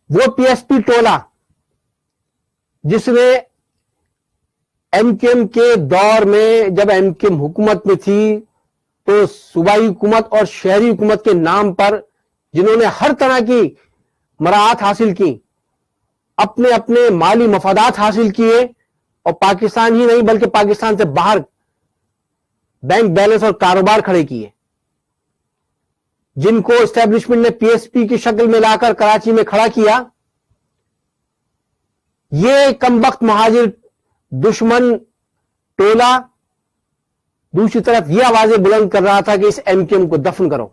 وہ PSP ٹولہ جس نے MQM کے دور میں جب MQM حکومت میں تھی تو صوبائی حکومت اور شہری حکومت کے نام پر جنہوں نے ہر طرح کی مراعات حاصل کی, اپنے اپنے مالی مفادات حاصل کیے اور پاکستان ہی نہیں بلکہ پاکستان سے باہر بینک بیلنس اور کاروبار کھڑے کیے, جن کو اسٹیبلشمنٹ نے PSP کی شکل میں لا کر کراچی میں کھڑا کیا. یہ کمبخت مہاجر دشمن ٹولہ دوسری طرف یہ آوازیں بلند کر رہا تھا کہ اس MQM کو دفن کرو.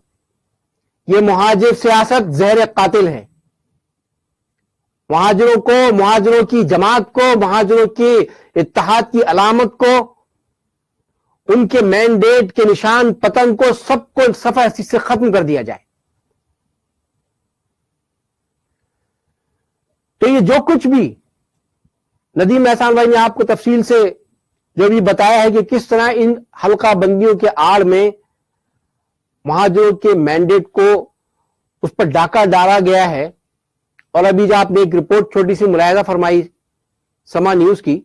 یہ مہاجر سیاست زہر قاتل ہے. مہاجروں کو, مہاجروں کی جماعت کو, مہاجروں کے اتحاد کی علامت کو, ان کے مینڈیٹ کے نشان پتنگ کو, سب کو صفحہ سے ختم کر دیا جائے. تو یہ جو کچھ بھی ندیم احسان بھائی نے آپ کو تفصیل سے جو بھی بتایا ہے کہ کس طرح ان حلقہ بندیوں کے آڑ میں مہاجروں کے مینڈیٹ کو اس پر ڈاکہ ڈالا گیا ہے. اور ابھی جو آپ نے ایک رپورٹ چھوٹی سی ملاحظہ فرمائی سما نیوز کی,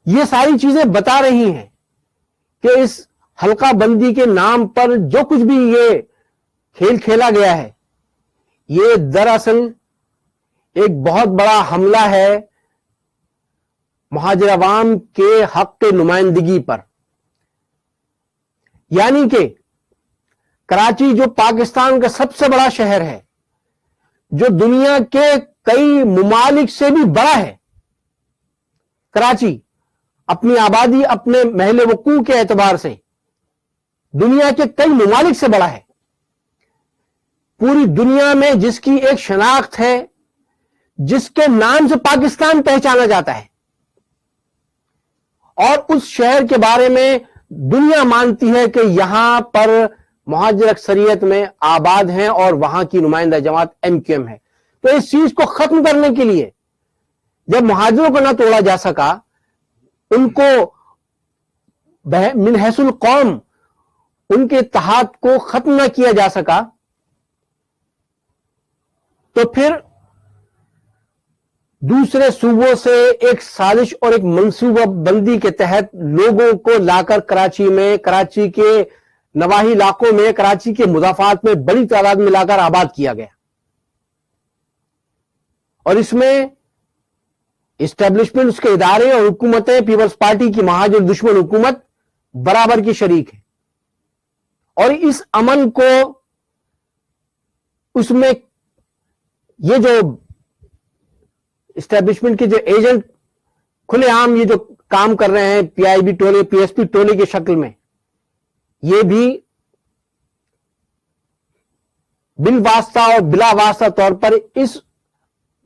یہ ساری چیزیں بتا رہی ہیں کہ اس حلقہ بندی کے نام پر جو کچھ بھی یہ کھیل کھیلا گیا ہے یہ دراصل ایک بہت بڑا حملہ ہے مہاجر عوام کے حق کے نمائندگی پر. یعنی کہ کراچی جو پاکستان کا سب سے بڑا شہر ہے, جو دنیا کے کئی ممالک سے بھی بڑا ہے, کراچی اپنی آبادی, اپنے محل وقوع کے اعتبار سے دنیا کے کئی ممالک سے بڑا ہے. پوری دنیا میں جس کی ایک شناخت ہے, جس کے نام سے پاکستان پہچانا جاتا ہے, اور اس شہر کے بارے میں دنیا مانتی ہے کہ یہاں پر مہاجر اکثریت میں آباد ہیں اور وہاں کی نمائندہ جماعت MQM ہے. تو اس چیز کو ختم کرنے کے لیے جب مہاجروں کو نہ توڑا جا سکا, ان کو من حیث القوم ان کے اتحاد کو ختم نہ کیا جا سکا, تو پھر دوسرے صوبوں سے ایک سازش اور ایک منصوبہ بندی کے تحت لوگوں کو لا کر کراچی میں, کراچی کے نواحی علاقوں میں, کراچی کے مضافات میں بڑی تعداد میں لا کر آباد کیا گیا. اور اس میں اسٹیبلشمنٹ, اس کے ادارے اور حکومتیں, پیپلز پارٹی کی مہاجر دشمن حکومت برابر کی شریک ہے. اور اس عمل کو, اس میں یہ جو اسٹیبلشمنٹ کے جو ایجنٹ کھلے عام یہ جو کام کر رہے ہیں PIB ٹولے, PSP ٹولے کی شکل میں, یہ بھی بال واسطہ اور بلا واسطہ طور پر اس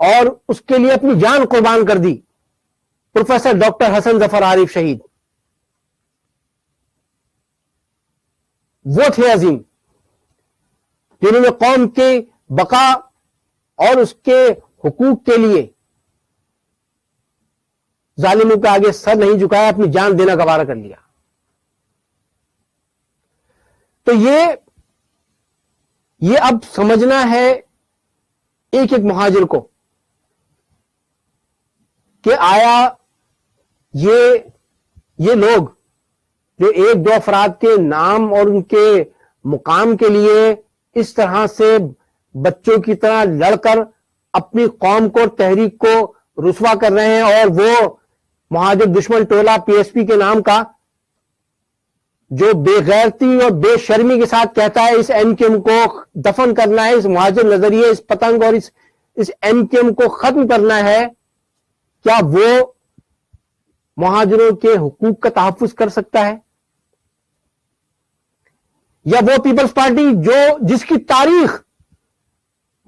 اور اس کے لیے اپنی جان قربان کر دی، پروفیسر ڈاکٹر حسن ظفر عارف شہید. وہ تھے عظیم جنہوں نے قوم کے بقا اور اس کے حقوق کے لیے ظالموں کے آگے سر نہیں جھکایا، اپنی جان دینا گوارا کر لیا. تو یہ اب سمجھنا ہے ایک ایک مہاجر کو کہ آیا یہ لوگ جو ایک دو افراد کے نام اور ان کے مقام کے لیے اس طرح سے بچوں کی طرح لڑ کر اپنی قوم کو، تحریک کو رسوا کر رہے ہیں، اور وہ مہاجر دشمن ٹولہ پی ایس پی کے نام کا جو بے غیرتی اور بے شرمی کے ساتھ کہتا ہے اس ایم کیو ایم کو دفن کرنا ہے، اس مہاجر نظریے، اس پتنگ اور اس ایم کیو ایم کو ختم کرنا ہے، کیا وہ مہاجروں کے حقوق کا تحفظ کر سکتا ہے؟ یا وہ پیپلز پارٹی جس کی تاریخ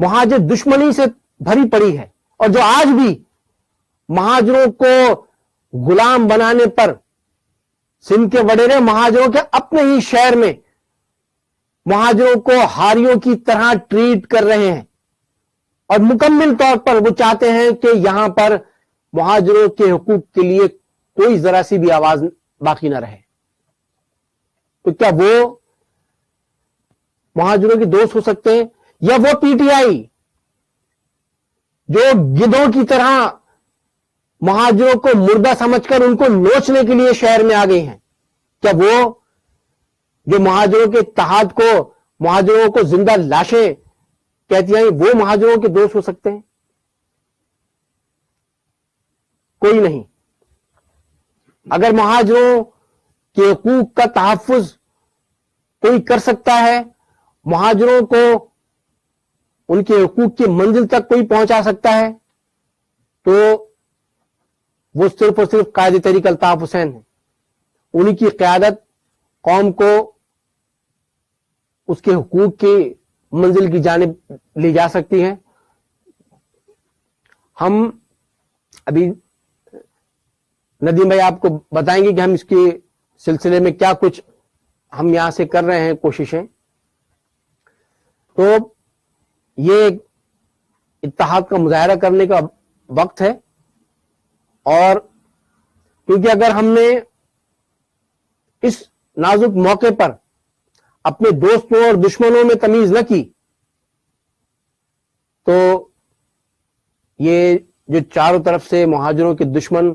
مہاجر دشمنی سے بھری پڑی ہے اور جو آج بھی مہاجروں کو غلام بنانے پر سندھ کے وڈیرے مہاجروں کے اپنے ہی شہر میں مہاجروں کو ہاریوں کی طرح ٹریٹ کر رہے ہیں، اور مکمل طور پر وہ چاہتے ہیں کہ یہاں پر مہاجروں کے حقوق کے لیے کوئی ذرا سی بھی آواز باقی نہ رہے. تو کیا وہ مہاجروں کے دوست ہو سکتے ہیں؟ یا وہ پی ٹی آئی جو گدھوں کی طرح مہاجروں کو مردہ سمجھ کر ان کو نوچنے کے لیے شہر میں آ گئی ہیں، کیا وہ جو مہاجروں کے اتحاد کو، مہاجروں کو زندہ لاشیں کہتی ہیں، وہ مہاجروں کے دوست ہو سکتے ہیں؟ کوئی نہیں. اگر مہاجروں کے حقوق کا تحفظ کوئی کر سکتا ہے، مہاجروں کو ان کے حقوق کی منزل تک کوئی پہنچا سکتا ہے، تو وہ صرف اور صرف قائد تحریک الطاف حسین ہیں. انہی کی قیادت قوم کو اس کے حقوق کی منزل کی جانب لے جا سکتی ہے. ہم ابھی ندیم بھائی آپ کو بتائیں گے کہ ہم اس کے سلسلے میں کیا کچھ ہم یہاں سے کر رہے ہیں کوششیں. تو یہ اتحاد کا مظاہرہ کرنے کا وقت ہے، اور کیونکہ اگر ہم نے اس نازک موقع پر اپنے دوستوں اور دشمنوں میں تمیز نہ کی تو یہ جو چاروں طرف سے مہاجروں کے دشمن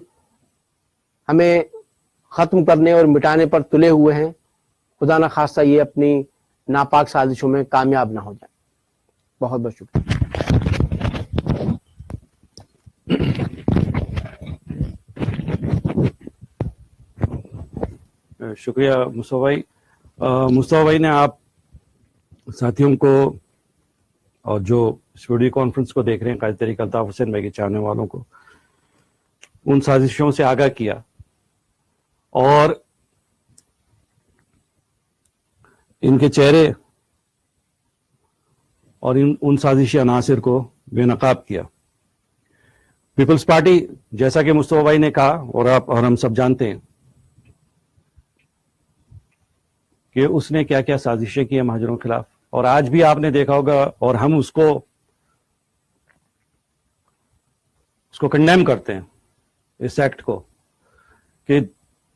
ہمیں ختم کرنے اور مٹانے پر تلے ہوئے ہیں، خدا نہ خواستہ یہ اپنی ناپاک سازشوں میں کامیاب نہ ہو جائے. بہت بہت شکریہ. شکریہ مصطفیٰ بھائی. مصطفیٰ بھائی نے آپ ساتھیوں کو اور جو اس ویڈیو کانفرنس کو دیکھ رہے ہیں قائد تحریک الطاف حسین بھائی کے چاہنے والوں کو ان سازشوں سے آگاہ کیا، اور ان کے چہرے اور ان سازشی عناصر کو بے نقاب کیا. پیپلز پارٹی جیسا کہ مصطفیٰ بھائی نے کہا اور آپ اور ہم سب جانتے ہیں کہ اس نے کیا کیا سازشیں کی ہیں مہاجروں کے خلاف، اور آج بھی آپ نے دیکھا ہوگا اور ہم اس کو کنڈیم کرتے ہیں اس ایکٹ کو کہ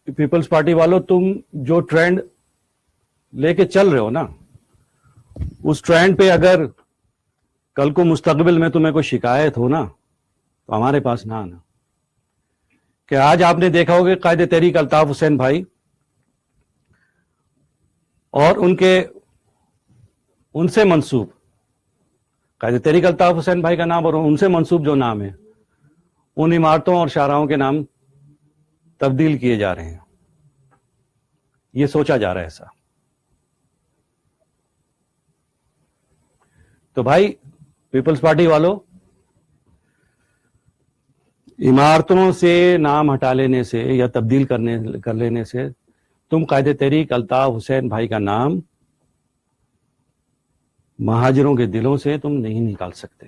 پیپلز پارٹی والوں تم جو ٹرینڈ لے کے چل رہے ہو نا، اس ٹرینڈ پہ اگر کل کو مستقبل میں تمہیں کوئی شکایت ہو نا تو ہمارے پاس نہ آنا. کہ آج آپ نے دیکھا ہوگا قائد تحریک الطاف حسین بھائی اور ان سے منسوب قائد تحریک الطاف حسین بھائی کا نام اور ان سے منسوب جو نام ہے ان عمارتوں اور شاہراہوں کے نام تبدیل کیے جا رہے ہیں. یہ سوچا جا رہا ہے ایسا. تو بھائی پیپلز پارٹی والوں، عمارتوں سے نام ہٹا لینے سے یا تبدیل کر لینے سے تم قائد تحریک الطاف حسین بھائی کا نام مہاجروں کے دلوں سے تم نہیں نکال سکتے.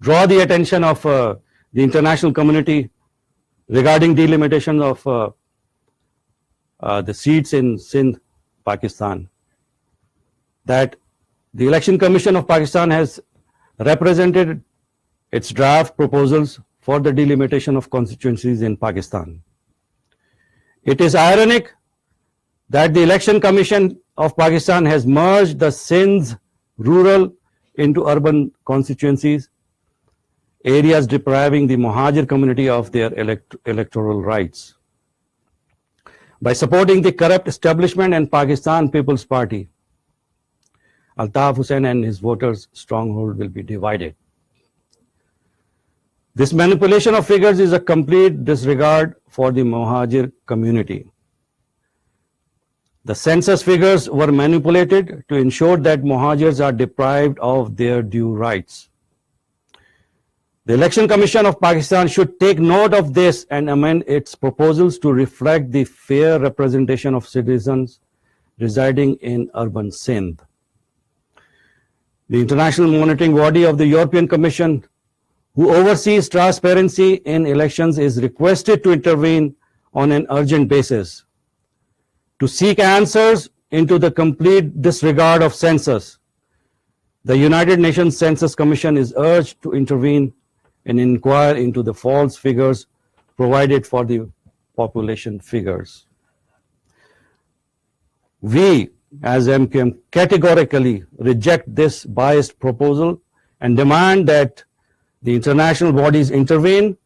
draw the attention of the international community regarding delimitation of the seats in Sindh, Pakistan, that the Election Commission of Pakistan has represented its draft proposals for the delimitation of constituencies in Pakistan. It is ironic that the Election Commission of Pakistan has merged the Sindh's rural into urban constituencies, areas depriving the Muhajir community of their electoral rights. By supporting the corrupt establishment and Pakistan People's Party, Altaf Hussain and his voters' stronghold will be divided. This manipulation of figures is a complete disregard for the Muhajir community. The census figures were manipulated to ensure that Muhajirs are deprived of their due rights. The Election Commission of Pakistan should take note of this and amend its proposals to reflect the fair representation of citizens residing in urban Sindh. The international monitoring body of the European Commission, who oversees transparency in elections, is requested to intervene on an urgent basis to seek answers into the complete disregard of census. The United Nations Census Commission is urged to intervene and inquire into the false figures provided for the population figures. We, as MQM, categorically reject this biased proposal and demand that the international bodies intervene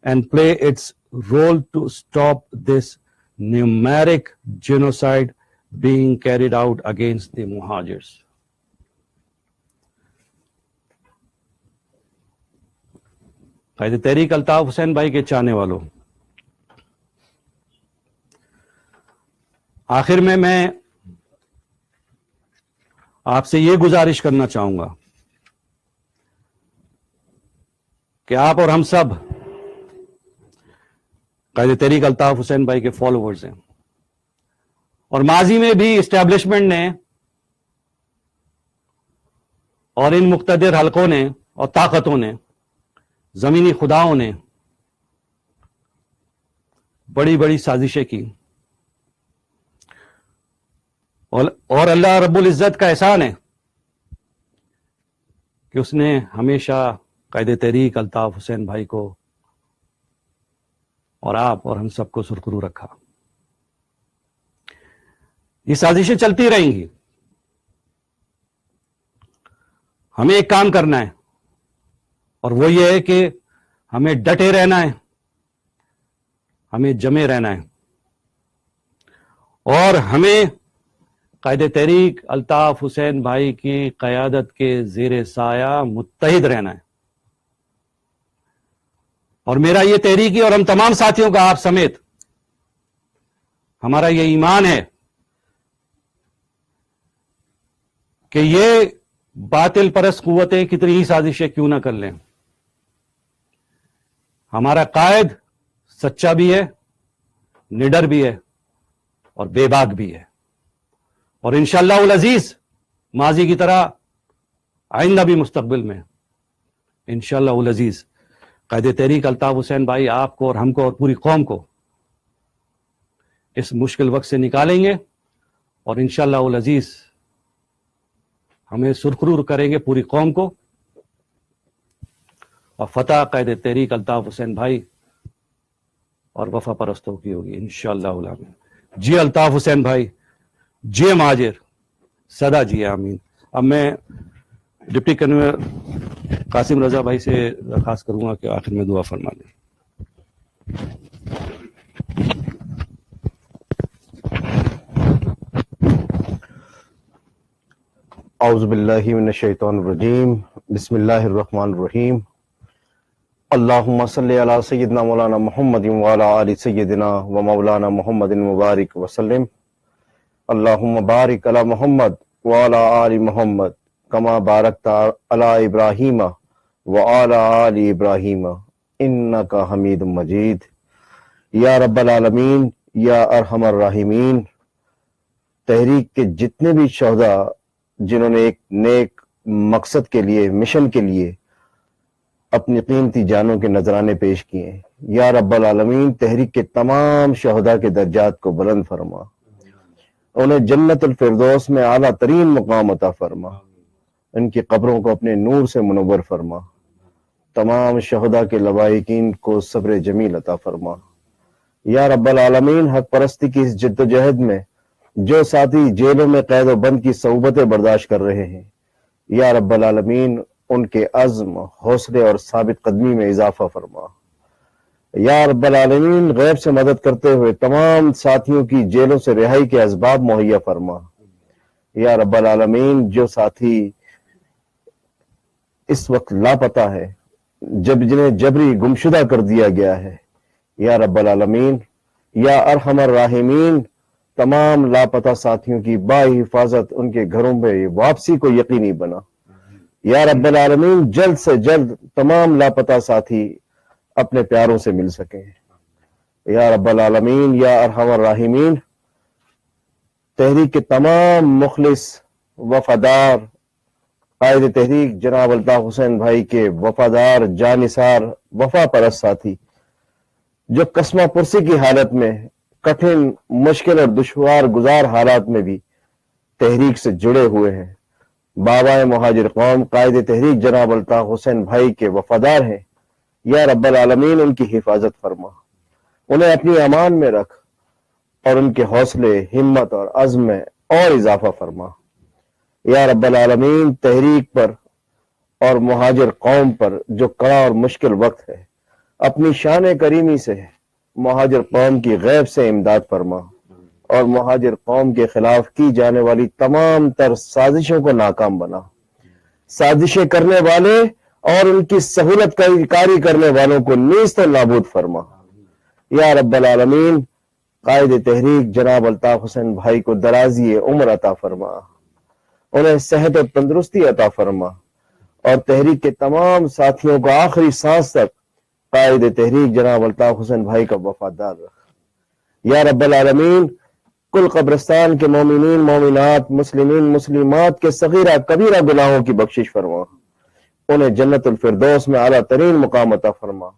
and play its role to stop this numeric genocide being carried out against the Muhajirs. قائد تحریک الطاف حسین بھائی کے چاہنے والوں، آخر میں آپ سے یہ گزارش کرنا چاہوں گا کہ آپ اور ہم سب قائد تحریک الطاف حسین بھائی کے فالوورز ہیں، اور ماضی میں بھی اسٹیبلشمنٹ نے اور ان مقتدر حلقوں نے اور طاقتوں نے، زمینی خداؤں نے بڑی بڑی سازشیں کی، اور اللہ رب العزت کا احسان ہے کہ اس نے ہمیشہ قائد تحریک الطاف حسین بھائی کو اور آپ اور ہم سب کو سرخرو رکھا۔ یہ سازشیں چلتی رہیں گی، ہمیں ایک کام کرنا ہے، اور وہ یہ ہے کہ ہمیں ڈٹے رہنا ہے، ہمیں جمے رہنا ہے، اور ہمیں قائد تحریک الطاف حسین بھائی کی قیادت کے زیر سایہ متحد رہنا ہے۔ اور میرا یہ تحریکی اور ہم تمام ساتھیوں کا آپ سمیت ہمارا یہ ایمان ہے کہ یہ باطل پرست قوتیں کتنی ہی سازشیں کیوں نہ کر لیں، ہمارا قائد سچا بھی ہے، نڈر بھی ہے، اور بے باک بھی ہے، اور انشاءاللہ العزیز ماضی کی طرح آئندہ بھی مستقبل میں انشاءاللہ العزیز قائد تحریک الطاف حسین بھائی آپ کو اور ہم کو اور پوری قوم کو اس مشکل وقت سے نکالیں گے، اور انشاءاللہ العزیز ہمیں سرخرو کریں گے پوری قوم کو، اور فتح قائد تحریک الطاف حسین بھائی اور وفا پرستوں کی ہوگی انشاءاللہ العالمین۔ جی الطاف حسین بھائی، جی مہاجر، سدا جی آمین۔ اب میں ڈپٹی کنوینر قاسم رضا بھائی سے درخواست کروں گا کہ آخر میں دعا فرما دیں۔ اعوذ باللہ من الشیطان الرجیم، بسم اللہ الرحمن الرحیم۔ اللہم صلی علی سیدنا مولانا محمد وعلی آل سیدنا و مولانا محمد مبارک وسلم۔ اللہم بارک علی محمد وعلی آل محمد کما بارکت علی ابراہیم وعلی آل ابراہیم انکا حمید مجید۔ یا رب العالمین، یا ارحم الراحمین، تحریک کے جتنے بھی شہداء جنہوں نے ایک نیک مقصد کے لیے، مشن کے لیے اپنی قیمتی جانوں کے نذرانے پیش کیے ہیں، یا رب العالمین تحریک کے تمام شہداء کے درجات کو بلند فرما، انہیں جنت الفردوس میں اعلیٰ ترین مقام عطا فرما، ان کی قبروں کو اپنے نور سے منور فرما، تمام شہداء کے لواحقین کو صبر جمیل عطا فرما۔ یا رب العالمین حق پرستی کی اس جد و جہد میں جو ساتھی جیلوں میں قید و بند کی صعوبتیں برداشت کر رہے ہیں، یا رب العالمین ان کے عزم، حوصلے اور ثابت قدمی میں اضافہ فرما۔ یا رب العالمین غیب سے مدد کرتے ہوئے تمام ساتھیوں کی جیلوں سے رہائی کے اسباب مہیا فرما۔ یا رب العالمین جو ساتھی اس وقت لاپتہ ہے، جنہیں جبری گمشدہ کر دیا گیا ہے، یا رب العالمین یا ارحم الراحمین تمام لاپتہ ساتھیوں کی باحفاظت ان کے گھروں میں واپسی کو یقینی بنا۔ یا رب العالمین جلد سے جلد تمام لاپتہ ساتھی اپنے پیاروں سے مل سکیں۔ یا رب العالمین یا ارحم الراحمین تحریک کے تمام مخلص وفادار قائد تحریک جناب الطاف حسین بھائی کے وفادار جانثار وفا پرست ساتھی جو قسمہ پرسی کی حالت میں، کٹھن مشکل اور دشوار گزار حالات میں بھی تحریک سے جڑے ہوئے ہیں، بابا مہاجر قوم قائد تحریک جناب الطاف حسین بھائی کے وفادار ہیں، یا رب العالمین ان کی حفاظت فرما، انہیں اپنی امان میں رکھ، اور ان کے حوصلے، ہمت اور عزم میں اور اضافہ فرما۔ یا رب العالمین تحریک پر اور مہاجر قوم پر جو کڑا اور مشکل وقت ہے، اپنی شان کریمی سے مہاجر قوم کی غیب سے امداد فرما، اور مہاجر قوم کے خلاف کی جانے والی تمام تر سازشوں کو ناکام بنا، سازشیں کرنے والے اور ان کی سہولت کاری کرنے والوں کو نیست و نابود فرما یا رب العالمین. قائد تحریک جناب الطاف حسین بھائی کو درازی عمر عطا فرما, انہیں صحت و تندرستی عطا فرما, اور تحریک کے تمام ساتھیوں کو آخری سانس تک قائد تحریک جناب الطاف حسین بھائی کا وفادار رکھ یا رب العالمین. کل قبرستان کے مومنین مومنات مسلمین مسلمات کے صغیرہ کبیرہ گناہوں کی بخشش فرما, انہیں جنت الفردوس میں اعلیٰ ترین مقام عطا فرما,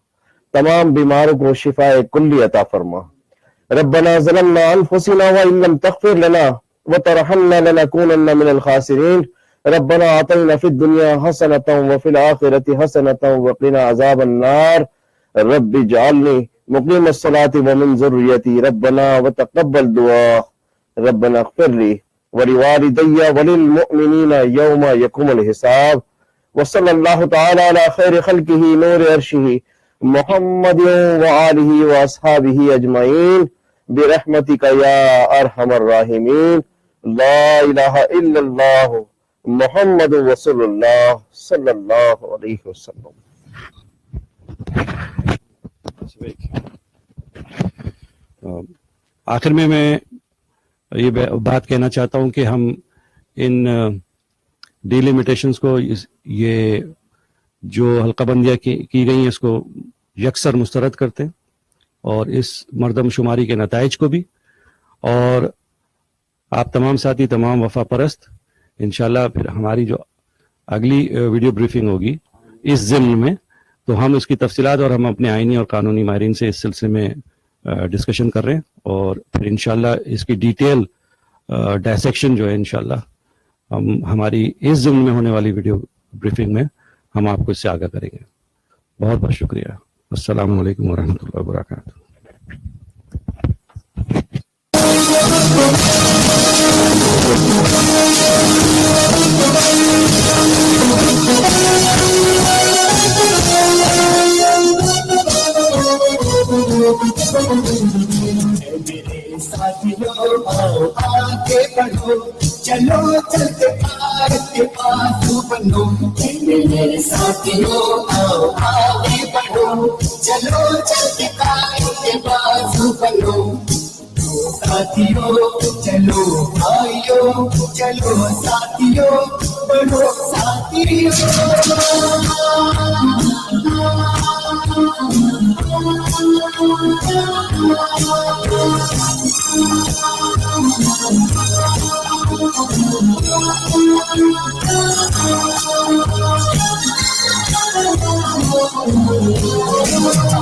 تمام بیماروں کو شفاء کلی عطا فرما. ربنا ظلمنا انفسنا وان لم تغفر لنا وترحمنا لنكونن من الخاسرين. ربنا آتنا في الدنيا حسنة وفي الآخرة حسنة وقنا عذاب النار. رب اجعلني مقيم الصلاة ومن ذريتي ربنا وتقبل دعاء. ربنا اغفر لي ولوالدي وللمؤمنين يوم يقوم الحساب. وصلى الله تعالى على خير خلقه نور عرشه محمد وآله وأصحابه أجمعين برحمتك يا أرحم الراحمين. لا إله إلا الله محمد رسول الله صلى الله عليه وسلم. آخر میں یہ بات کہنا چاہتا ہوں کہ ہم ان ڈیلیمیٹیشنز کو یہ جو حلقہ بندیاں کی گئی ہیں اس کو یکسر مسترد کرتے ہیں, اور اس مردم شماری کے نتائج کو بھی, اور آپ تمام ساتھی تمام وفا پرست انشاءاللہ پھر ہماری جو اگلی ویڈیو بریفنگ ہوگی اس ضمن میں, تو ہم اس کی تفصیلات اور ہم اپنے آئینی اور قانونی ماہرین سے اس سلسلے میں ڈسکشن کر رہے ہیں, اور پھر انشاءاللہ اس کی ڈیٹیل ڈائسیکشن جو ہے انشاءاللہ ہم ہماری اس ضمن میں ہونے والی ویڈیو بریفنگ میں ہم آپ کو اس سے آگاہ کریں گے. بہت بہت شکریہ. السلام علیکم ورحمۃ اللہ وبرکاتہ. میرے ساتھیوں آؤ آگے بڑھو, چلو چلتے آگ کے پاسو بنو. میرے ساتھیوں آؤ آگے بڑھو, چلو چلتے آگ کے پاسو بنو. ساتھیوں چلو بھائیوں چلو ساتھیوں بڑھو ساتھیوں.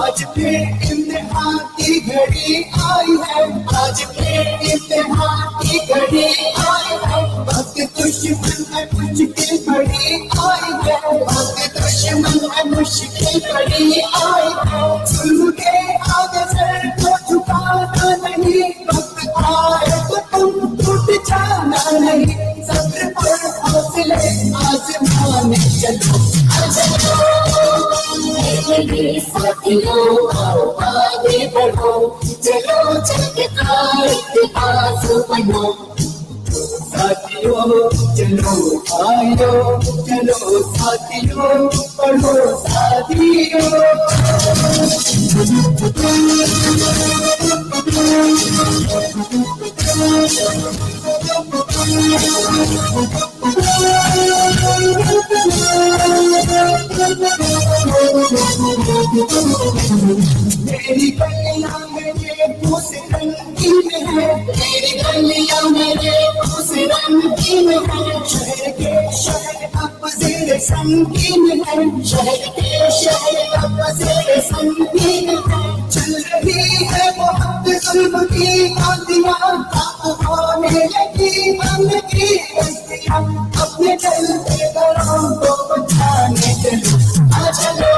آج پھر امتحان کی گھڑی آئی ہے, آج پھر امتحان کی گھڑی آئی ہے. وقت دشمن ہے مشکل بڑی آئی ہے, وقت دشمن ہے مشکل بڑی آئی ہے. ظلم کے آگے سر کو جھکانا نہیں, وقت آئے تو تم ٹوٹ جانا نہیں. صبر پر حوصلے آزمانے چلو. میرے ساتھیوں آؤ آگے بڑھو, چلو چل کے آس بنو. ساتھیوں چلو آئیو چلو ساتھیوں پڑھو ساتھیوں. میری گلیاں میرے پوس رنگین ہے, میری گلیاں میرے پوس رنگین ہے. شہر کے شہر اب زیر سنگین ہے, شہر کے شہر اب زیر سنگین ہے. چل رہی ہے بہت ظلم کی آندیاں, ہونے لگی غم کی بستیاں. اپنے دل کے گھروں کو بچانے چلو چلو.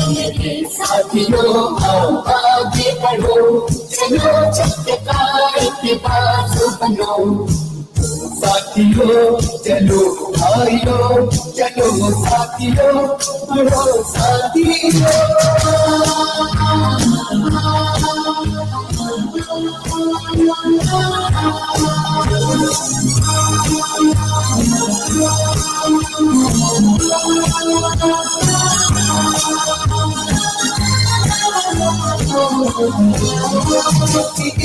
میرے ساتھیوں آؤ آگے بڑھو, چلو چلتے کار کے پاس بنو. ساتھیوں چلو بھائیوں چلو ساتھیوں بڑھو ساتھیوں.